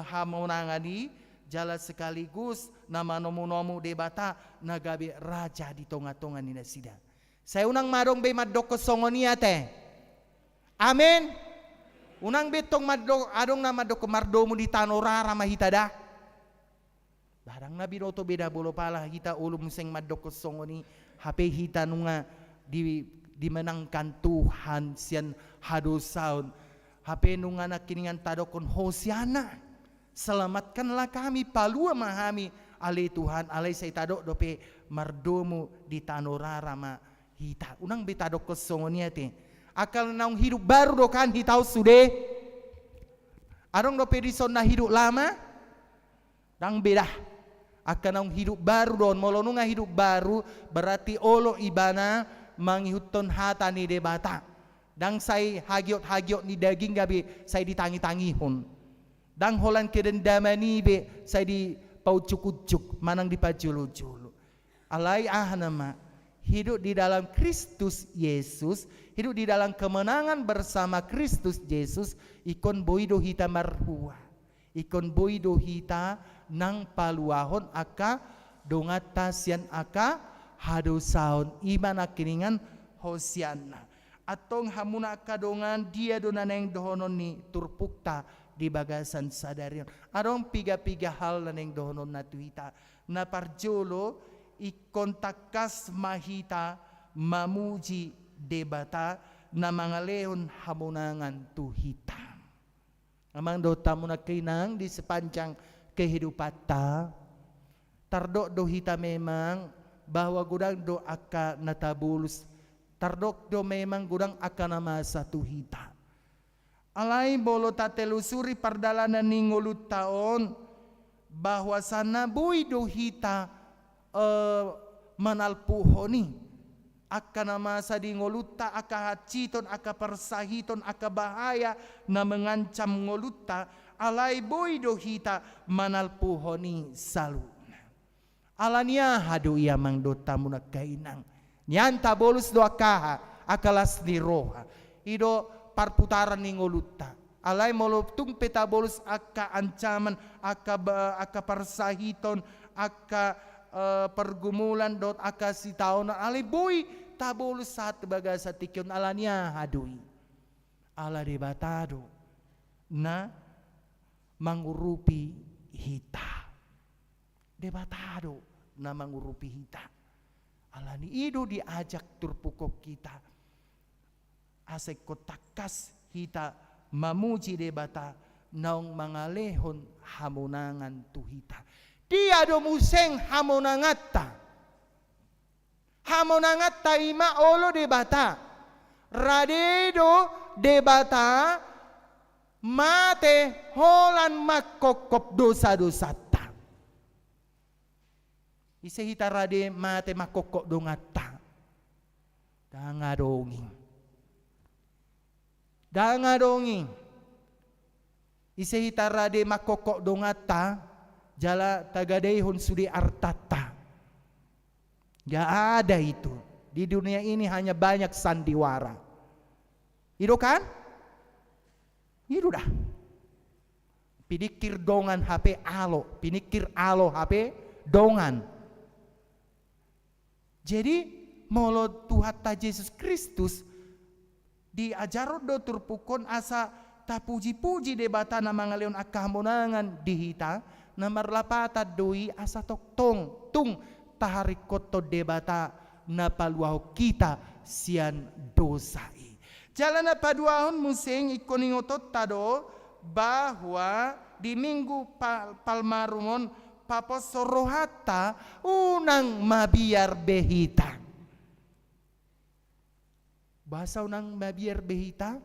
hamonangani jala sekaligus na manomunomu debata nagabe raja di tonga-tonga ni nasida. Saya unang marong be madok songonia te. Amin. Unang betong madok adong na madok mardomu di tanorara mahitada. Barang na binoto beda bolo pala kita ulum seng madok songoni hape hita nunga dimenangkan Tuhan sian hadosaun. Hape nunga nakiningan tadokon Hosiana. Selamatkanlah kami palua mahami ale Tuhan ale say tadok dope mardomu di tanorara ma hita unang betado kosongonia te akal naung hidup baru do kan hitau sude arong do pedison na hidup lama dang beda akan naung hidup baru don molo nunga hidup baru berarti olo ibana manghihuton hata ni debata dang say hagiot ni daging gabi say ditangi-tangihon dang holan kedendamani be say di paucuk-ucuk manang di pajulu-julu alai nama hidup di dalam Kristus Yesus, hidup di dalam kemenangan bersama Kristus Yesus, ikon boido hita marhua, ikon boido hita nang paluahon aka dongata sian aka hadosaon iman akiningan Hosiana. Atong hamuna kadongan dia donaneng dohonon ni turpukta di bagasan sadarion. Arong piga-piga hal naneng dohonon na tuita na parjolo ikon takas mahita mamuji debata na mga leon hamunangan tuhita. Amang do tamu na kinang di sepanjang kehidupan ta tardok do hita memang bahwa gudang do aka natabulus tardok do memang gudang aka nama satu hita. Alai bolo tatelusuri pardalanan ningulut taon bahwa sana buy do hita manalpuhoni aka nama sa di ngoluta aka haciton aka persahiton aka bahaya na mengancam ngoluta alay boy do hita manalpuhoni saluna alania hadu ia mang do tamu na kainang nyanta bolus do akaha akalas ni roha ido parputaran ni ngoluta alay moloptung peta bolus aka ancaman aka persahiton aka pergumulan dot akasi taon ali boy tabol sat baga sa tikyon alania hadui. Ala debatado na mangurupi hita. Debatado na mangurupi hita. Alani ido diajak turpukok kita. Asay kotakas hita mamuji debata naong mga lehon hamonangan tuhita. Dia do museng hamonangatta. Hamonangatta ima olo debata. Radedo debata mate holan makokop dosa-dosata. Ise hita rade mate makokop dongata. Dangadonging. Dangadonging. Ise hita rade makokop dongata. Jala tagadehon sudi artata. Gak ada itu. Di dunia ini hanya banyak sandiwara. Itu kan? Itu dah. Pinikir dongan HP alo. Pinikir alo HP dongan. Jadi molo Tuhan ta Yesus Kristus diajaro do turpukon asa ta puji-puji debata na mga leon akahamonangan dihita na marlapata doi asa toktong tung taharikoto debata na paluaho kita sian dosai. Jalan na paduahon musing ikoningotot tado bahwa di minggu palmarumon papos rohata unang mabiar behita. Bahasa unang mabiar behita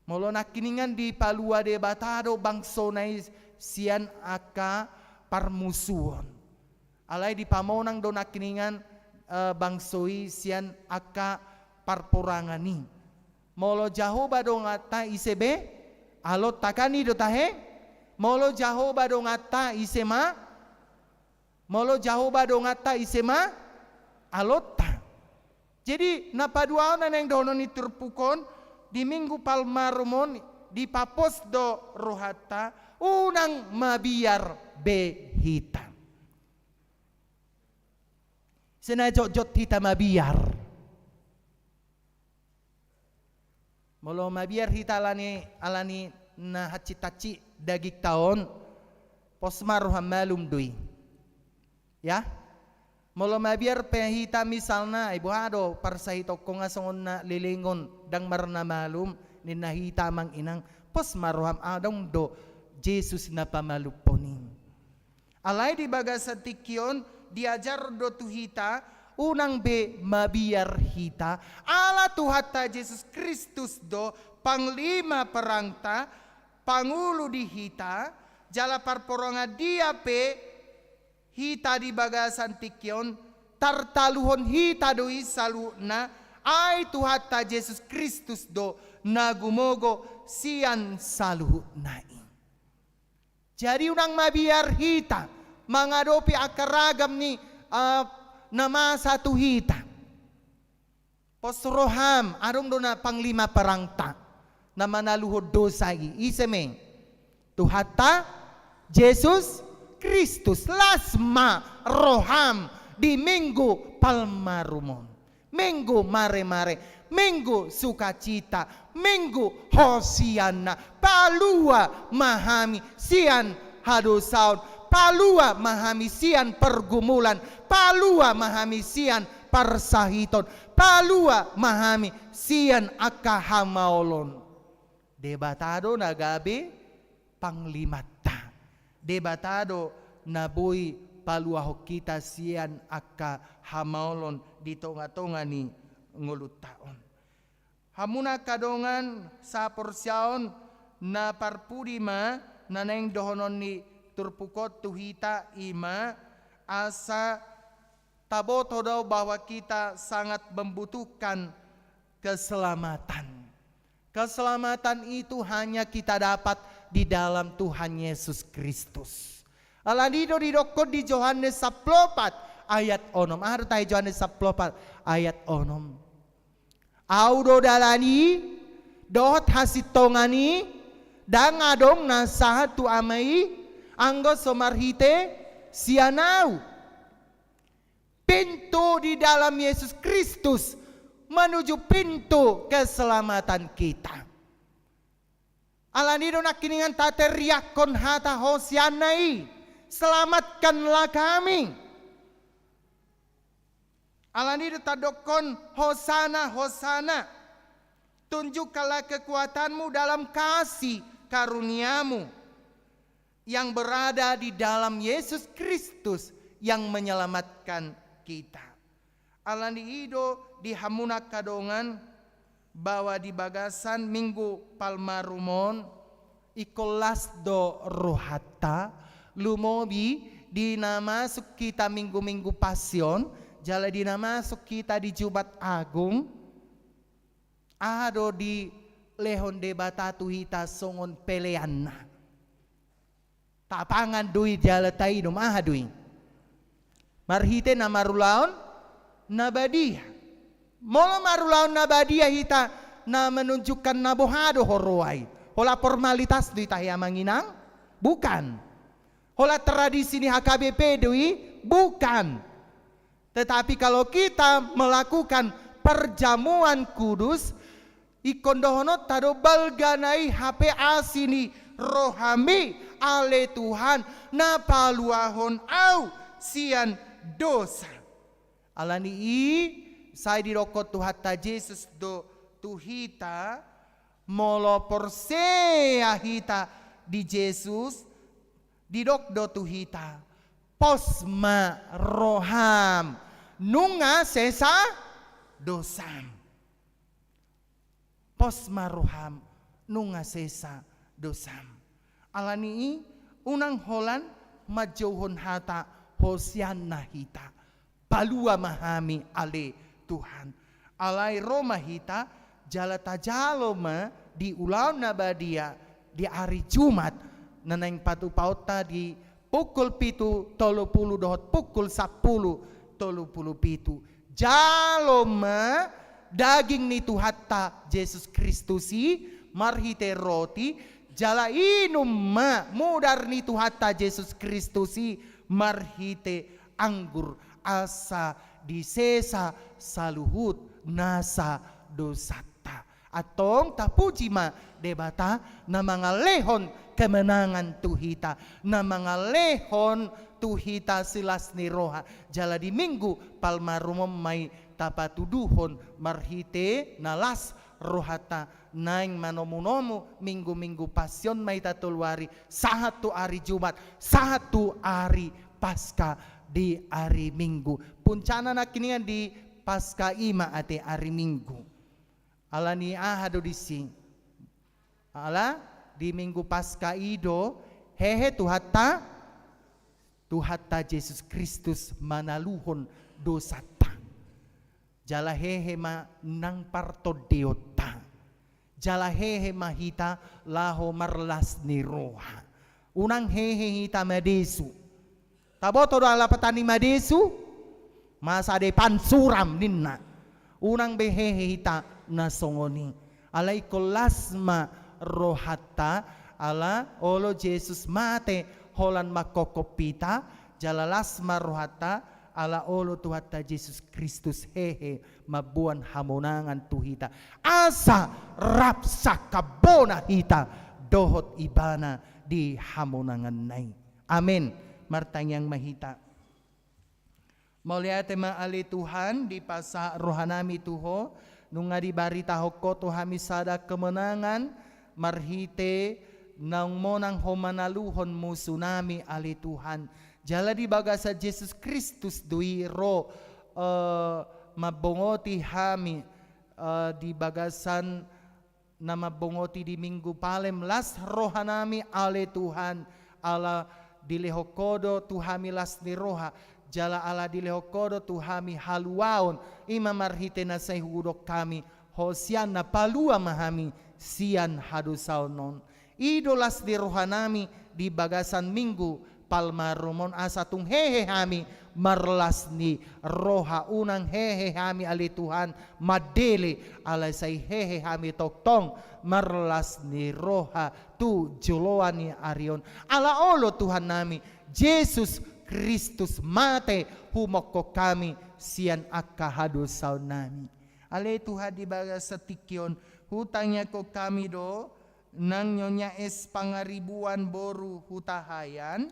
molo nakiningan di palua debatado bangsonay sian aka parmusuon. Alay di pamonang do nakiningan bangsoi sian aka parporangani. Molo Jahoba do ngata isebe alot takani do tahe. Molo Jahoba do ngata isema. Molo Jahoba do ngata isema alota. Jadi napaduaon na neng donon iturpukon di minggu palmarumon di papos do rohata unang mabiar behita. Senajot hita mabiar. Molo mabiar hita alani na hacitaci dagik taon posmaruham malum dui. Ya. Molo mabiar pehita misalna ibu hado parsahito kung asongon na lilingon dang marna malum ninahita mang inang posmaruham adong do Jesus na pamaluponin. Alay di baga sa tikyon diajar do tuhita unang be mabiar hita ala tuhata Jesus Kristus do panglima perangta pangulo di hita jala parporonga dia pe hita di bagasan tikyon tartaluhon hita do isalu na ay tuhata Jesus Kristus do nagumogo sian saluhu nai. Jadi unang mabiar hita mangadopi akaragam ni nama satu hita. Posroham arong do na panglima perangta na manaluhod dosai isemeng tuhata Jesus Kristus lasma roham di minggu palmarumon. Minggu mare-mare, minggu sukacita, minggu hosiana, palua mahami sian hadosaun, palua mahami sian pergumulan, palua mahami sian parsahiton, palua mahami sian akahamaolon. Debatado nagabi panglimata. Debatado naboy paluaho kita sian akahamaolon di tonga-tonga ni ngulut taon. Hamuna kadongan sa porsyaon na parpudima na neng dohonon ni turpukot tuhita ima asa taboto daw bahwa kita sangat membutuhkan keselamatan. Keselamatan itu hanya kita dapat di dalam Tuhan Yesus Kristus. Alanido didokot di Yohanes 14 ayat 6. Ahar tayo Yohanes 14 ayat 6. Audo dalani dohot hasitongani dangadong nasahat tu amai anggo somarhite sianau. Pintu di dalam Yesus Kristus menuju pintu keselamatan kita. Alanido nakiningan tateriakon hata hosianai, selamatkanlah kami. Alanido tadokon hosana hosana, tunjukkanlah kekuatanmu dalam kasih karuniamu yang berada di dalam Yesus Kristus yang menyelamatkan kita. Alanido di hamuna kadongan bahwa di bagasan minggu palmarumon ikolas do rohata lumobi di nama masuk kita minggu-minggu pasion jala di nama masuk kita di Jumat Agung ado di lehon debatatu hita songon peleanna tapangan dui jala taidum ahadui marhite namarulaon nabadia molo marulaon nabadia hita na menunjukkan nabohado horoi hola formalitas di tahya manginang bukan hola tradisi ni HKBP dui bukan, tetapi kalau kita melakukan perjamuan kudus ikondohono tado balganai HP asini rohami ale Tuhan na paluahon au sian dosa alani saya dirokot Tuhata Yesus do tuhita molo porsea hita di Yesus didok do tuhita posma roham nunga sesa dosam posma roham nunga sesa dosam alani unang holan majauhon hata hosianna hita palua mahami ale Tuhan alai Roma hita jala tajaloma di ulang nabadia di hari Jumat naneng patu pauta di pukul 7:30 dohot pukul 10:30 jaloma daging ni Tuhata Yesus Kristusi marhite roti jala inum ma mudar ni Tuhata Yesus Kristusi marhite anggur asa disesa saluhut nasa dosata atong tapujima debata na mga lehon kemenangan tuhita na mga lehon tuhita silas ni roha jala di minggu palmarumom may tapatuduhon marhite nalas rohata naing manomunomu minggu-minggu pasyon may tatulwari satu hari Jumat satu hari Paskah di hari Minggu puncana na kinian di Paskah ima ate hari Minggu ala ni ahado disi ala di Minggu Paskah ido hehe Tuhata Yesus Kristus manaluhon dosata jala hehe ma nang parto deota jala hehe mahita laho marlas ni roha unang hehe hita madesu taboto do ala petani madesu masa de pansuram ninna unang behehe hita nasongoni alai kolasma rohata ala olo Yesus mate holan makokopita jalalasma rohata ala olo Tuhata Yesus Kristus hehe mabuan hamonangan tuhita asa rapsa kabona hita dohot ibana di hamonangan nai amin martanyang mahita mauliate maali Tuhan di pasa rohanami tuho nunga di barita hoko tuhami sada kemenangan marhite nang monang homanaluhon musunami ali Tuhan jala di bagasa Yesus Kristus duiro mabongoti hami di bagasan na mabongoti di minggu palem las rohanami ali Tuhan ala dilehokodo tuhami las ni roha jala ala dilehokodo tuhami haluaon ima marhite na say hudok kami hosian na palua mahami sian hadusaunon idolas di rohanami di bagasan minggu palmarumon asatung hehe hami marlas ni roha unang hehe hami ali Tuhan madele ala say hehe hami toktong marlas ni roha tu joloan ni arion ala olo Tuhan nami Yesus Kristus mate humoko kami sian akahadusaw nami ale Tuhan di bagas setikyon hutangnya ko kami do nang nyonya es pangaribuan boru hutahayan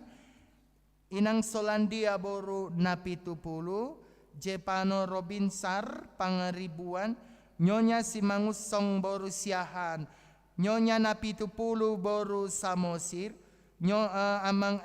inang Solandia boru napitupulu Jepano Robinsar pangaribuan nyonya Simangusong boru siahan nyonya napitupulu boru samosir amang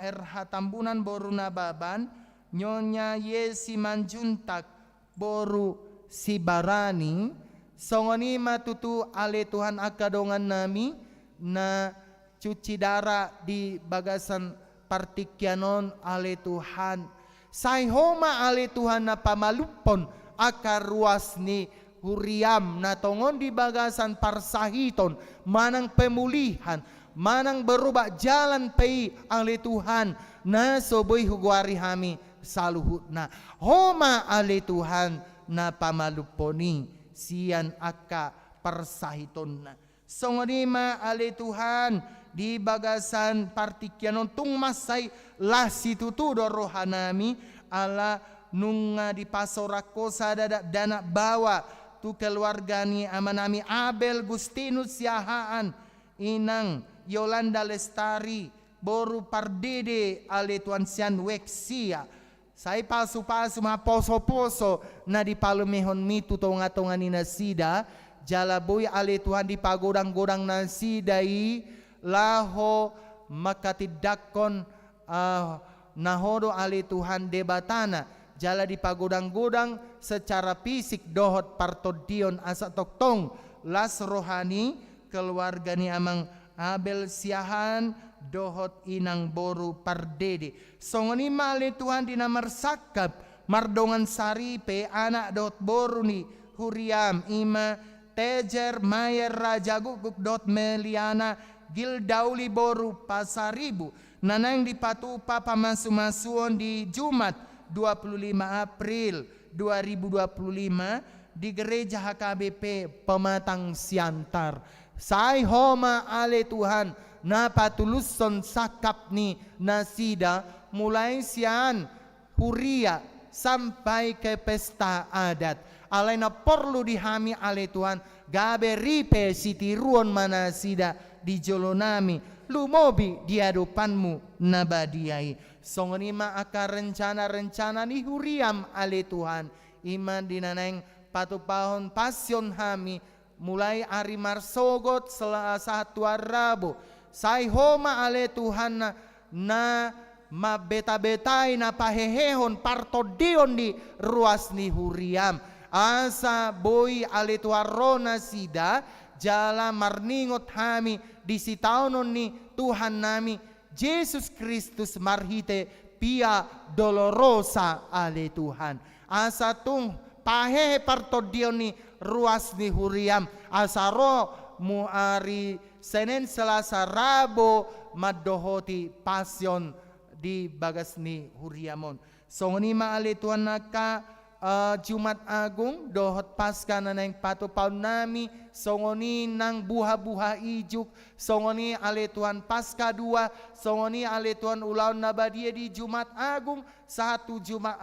Tambunan boru nababan nyonya Yesi Manjuntak boru sibarani songoni matutu ale Tuhan akadongan nami na cuci darah di bagasan partikyanon ale Tuhan sayhoma ale Tuhan na pamalupon akar ruas ni huriam na tongon di bagasan parsahiton manang pemulihan manang berubah jalan pei ale Tuhan na soboy hugwari hami saluhut na homa ale Tuhan na pamaluponi sian aka persahiton na songonima ale Tuhan di bagasan partikyanon tung masay lasitutudo rohanami ala nunga di pasorako sadada dana bawa tu keluargani amanami Abel Gustinus Yahaan inang Yolanda Lestari boru pardede ale Tuan sian weksia sai pasu-pasu ma poso-poso na di palumehon mitu tonga-tonga ni nasida jalaboy ale Tuhan di pagodang-godang nasidai laho makatidakon nahodo ale Tuhan debatana jala di pagodang-godang secara fisik dohot partodion asa toktong las rohani keluarga ni amang Abel siahan dohot inang boru pardede songoni male Tuhan di namar sakap mardongan saripe anak dot boru ni huriam ima tejer mayer raja guguk dot meliana gildauli boru pasaribu nanang di patupa pamasu-masuon di Jumat 25 April 2025 di gereja HKBP Pematang Siantar sai homa ale Tuhan na patuluson sakap ni nasida mulai sian huria sampai ke pesta adat alai na perlu dihami ale Tuhan gabe ripe sitiruon manasida di jolonami lumobi di hadapanmu nabadiai songonima akar rencana-rencana ni huriam ale Tuhan iman dinaneng patupahon pasion hami mulai hari marsogot Selasa Rabu sai homa ale Tuhan na mabeta-betai na pahehehon partodion di ruas ni huriam asa boy ale Tuhan rona sida jala marningot hami di sitaunon ni Tuhan nami Yesus Kristus marhite pia dolorosa ale Tuhan asa tung pahehe partodion ni ruas ni huriam asaro muari Senin Selasa Rabu madohoti pasion di bagas ni huriamon songoni maale Tuhan naka Jumat Agung dohot pasca naneng patupaw nami songoni nang buha-buha ijuk songoni ale Tuhan pasca 2 songoni ale Tuhan ulaun nabadia di Jumat Agung satu Jumat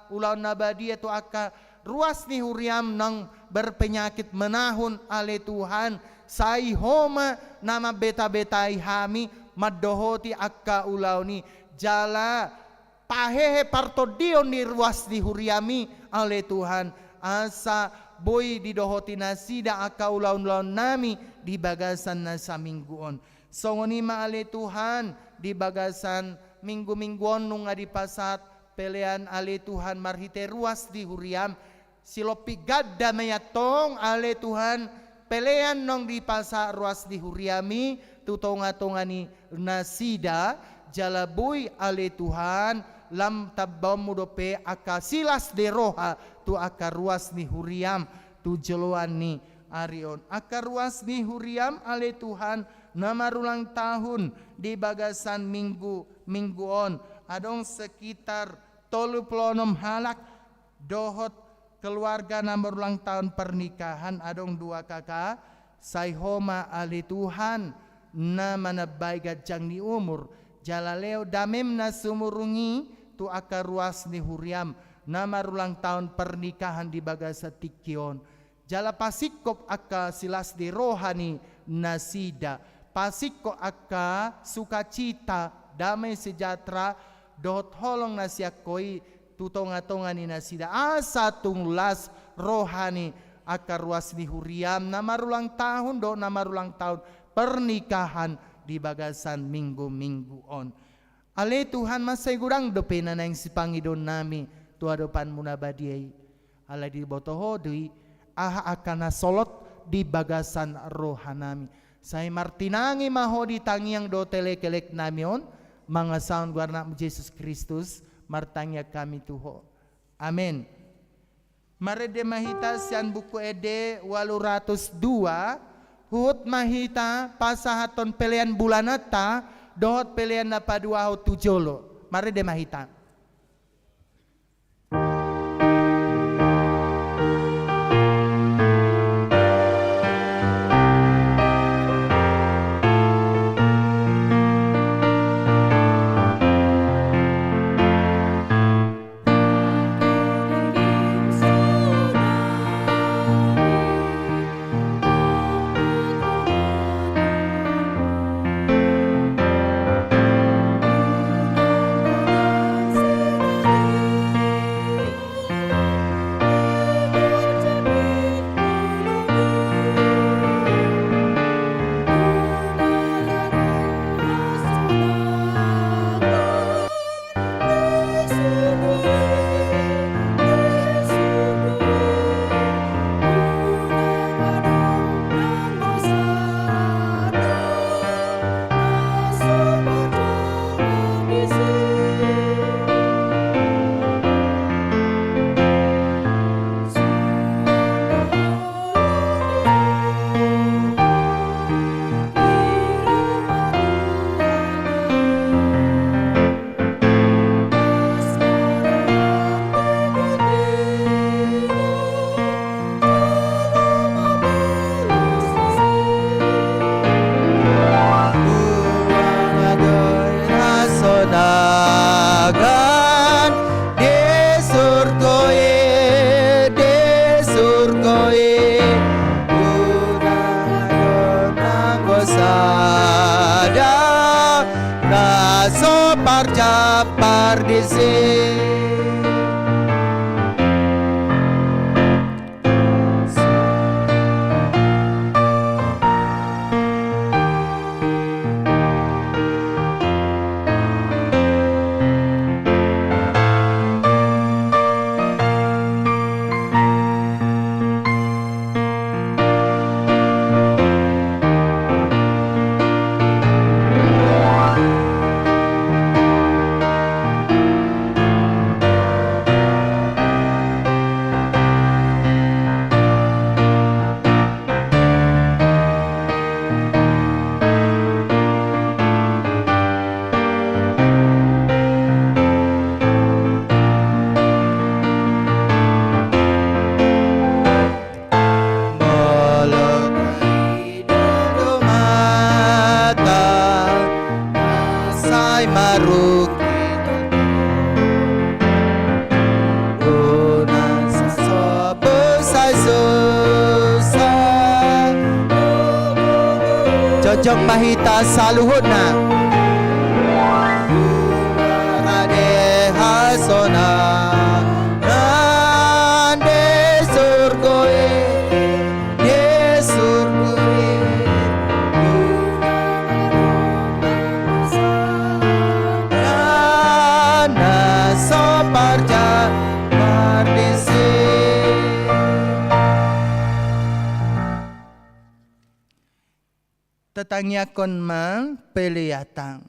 ulaun nabadia tu aka ruas ni huriam nang berpenyakit menahun ale Tuhan sai homa nama beta-betai hami madohoti akka ulau ni jala pahehe partodion ni ruas di huriami ale Tuhan asa boy di dohoti nasida akka ulaun-ulaun nami di bagasan nasa mingguon songoni ale Tuhan di bagasan minggu-mingguon nung di pasat pelean ale Tuhan marhite ruas di huriam silopi gadda mayatong ale Tuhan pelean nong di pasar ruas di huriami tutonga-tonga ni nasida jalaboy ale Tuhan lam tabam mudope aka silas de roha tu aka ruas ni huriam tu joloan ni arion aka ruas ni huriam ale Tuhan namarulang tahun di bagasan mingguon adong sekitar 36 halak dohot keluarga nomor ulang tahun pernikahan adong 2 kakak sai homa ali Tuhan na manabay gadjang ni umur jalaleo damem na sumurungi tu akar ruas ni huriam na marulang tahun pernikahan di bagasa tikyon Jala pasikop aka silas di rohani nasida. Pasikop aka sukacita, damai sejahtera, dohot holong nasiakoi tutonga-tonga ni nasida. Asa tunglas rohani aka ruas ni huriam. Namarulang tahun do namarulang tahun pernikahan di bagasan minggu-minggu on. Ale Tuhan masay gurang dope na yang si Panginoon nami tuwa dopan muna badiay. Ala di botohodui aha akan nasolot di bagasan rohanami. Say martinangi maho di tangiang do telekelek namion mga sound guarna Jesus Kristus martangya kami tuho. Amen. Marede mahita sian buku ede 802 hut mahita pasahaton pelian bulanata dohot pelian na padua tujolo. Marede mahita. Jok mahita saluhut na Rade hasona Nande surgoe De surgoe Nana soparja Mardisi Tetangnya kon mang peliyatang.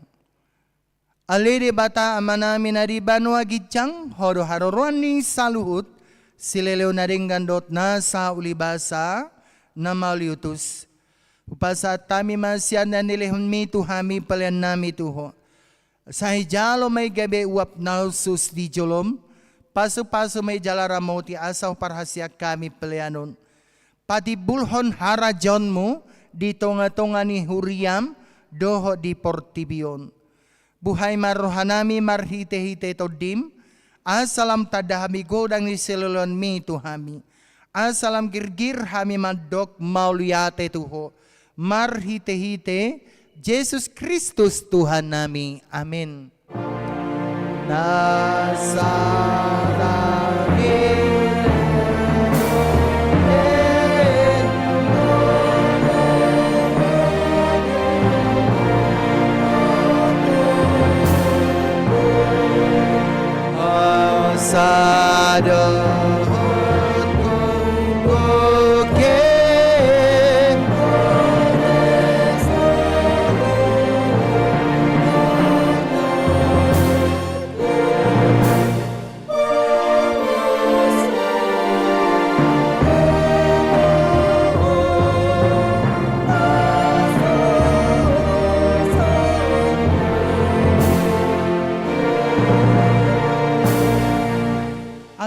Aliri bata amanami na di banwa gicang horo haroruan ni saluhut sileleo na ring gandot na sa ulibasa na maliutus. Upasa tami masyan na nilihon mi tuhami palian nami tuho. Sa hijalo may gabi uap na sus di jolom. Paso-paso may jalaramoti asaw parhasya kami palianon. Pati bulhon harajon mo di tonga-tonga ni Huriam doho di Portibion. Buhay marohanami marhite-hite to dim, asalam tadahami godang ni selulon mi tuhami. asalam girgir hami madok mauliate Tuho. Marhite-hite Yesus Kristus Tuhan nami. Amin.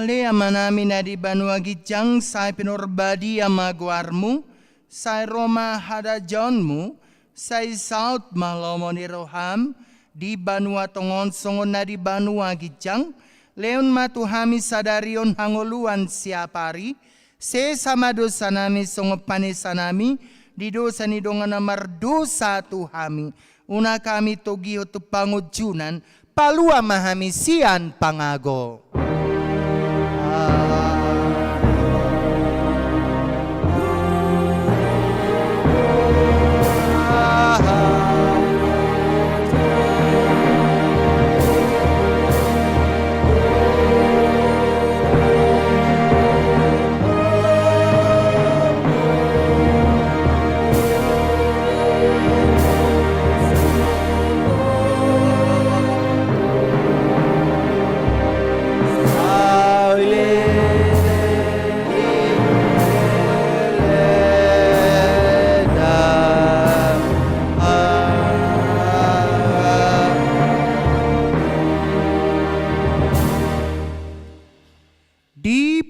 Ale amanami na di banua gijang say pinorbadi amaguarmu, say Roma hada Johnmu, say South mahlomo ni Roham, di banua tongon songon na di banua gijang, leon matuhami sadarion hangoluan siapari, se sama dosa nami songo panisanami, di dosa ni dongan amar dosa tuhami, una kami togi tu pangujunan, palua mahami sian pangago.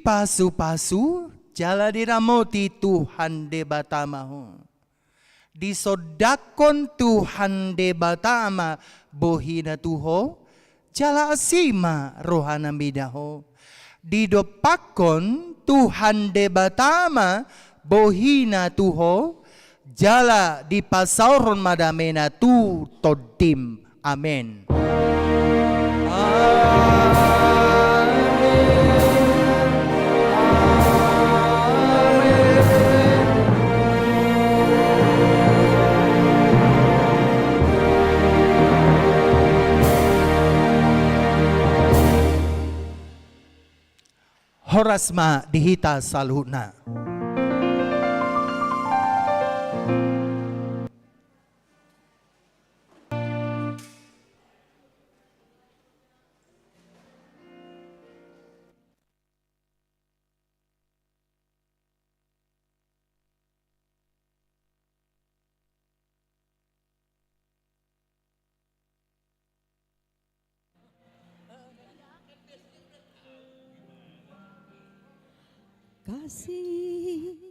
Pasu-pasu jala diramoti Tuhan de batamaho. Disodakon Tuhan de batama bohina tuho. Jala asima rohana midaho. Didopakon Tuhan de batama bohina tuho. Jala di pasauron madamena tu todim. Amen. Horasma dihita saluna. Kasih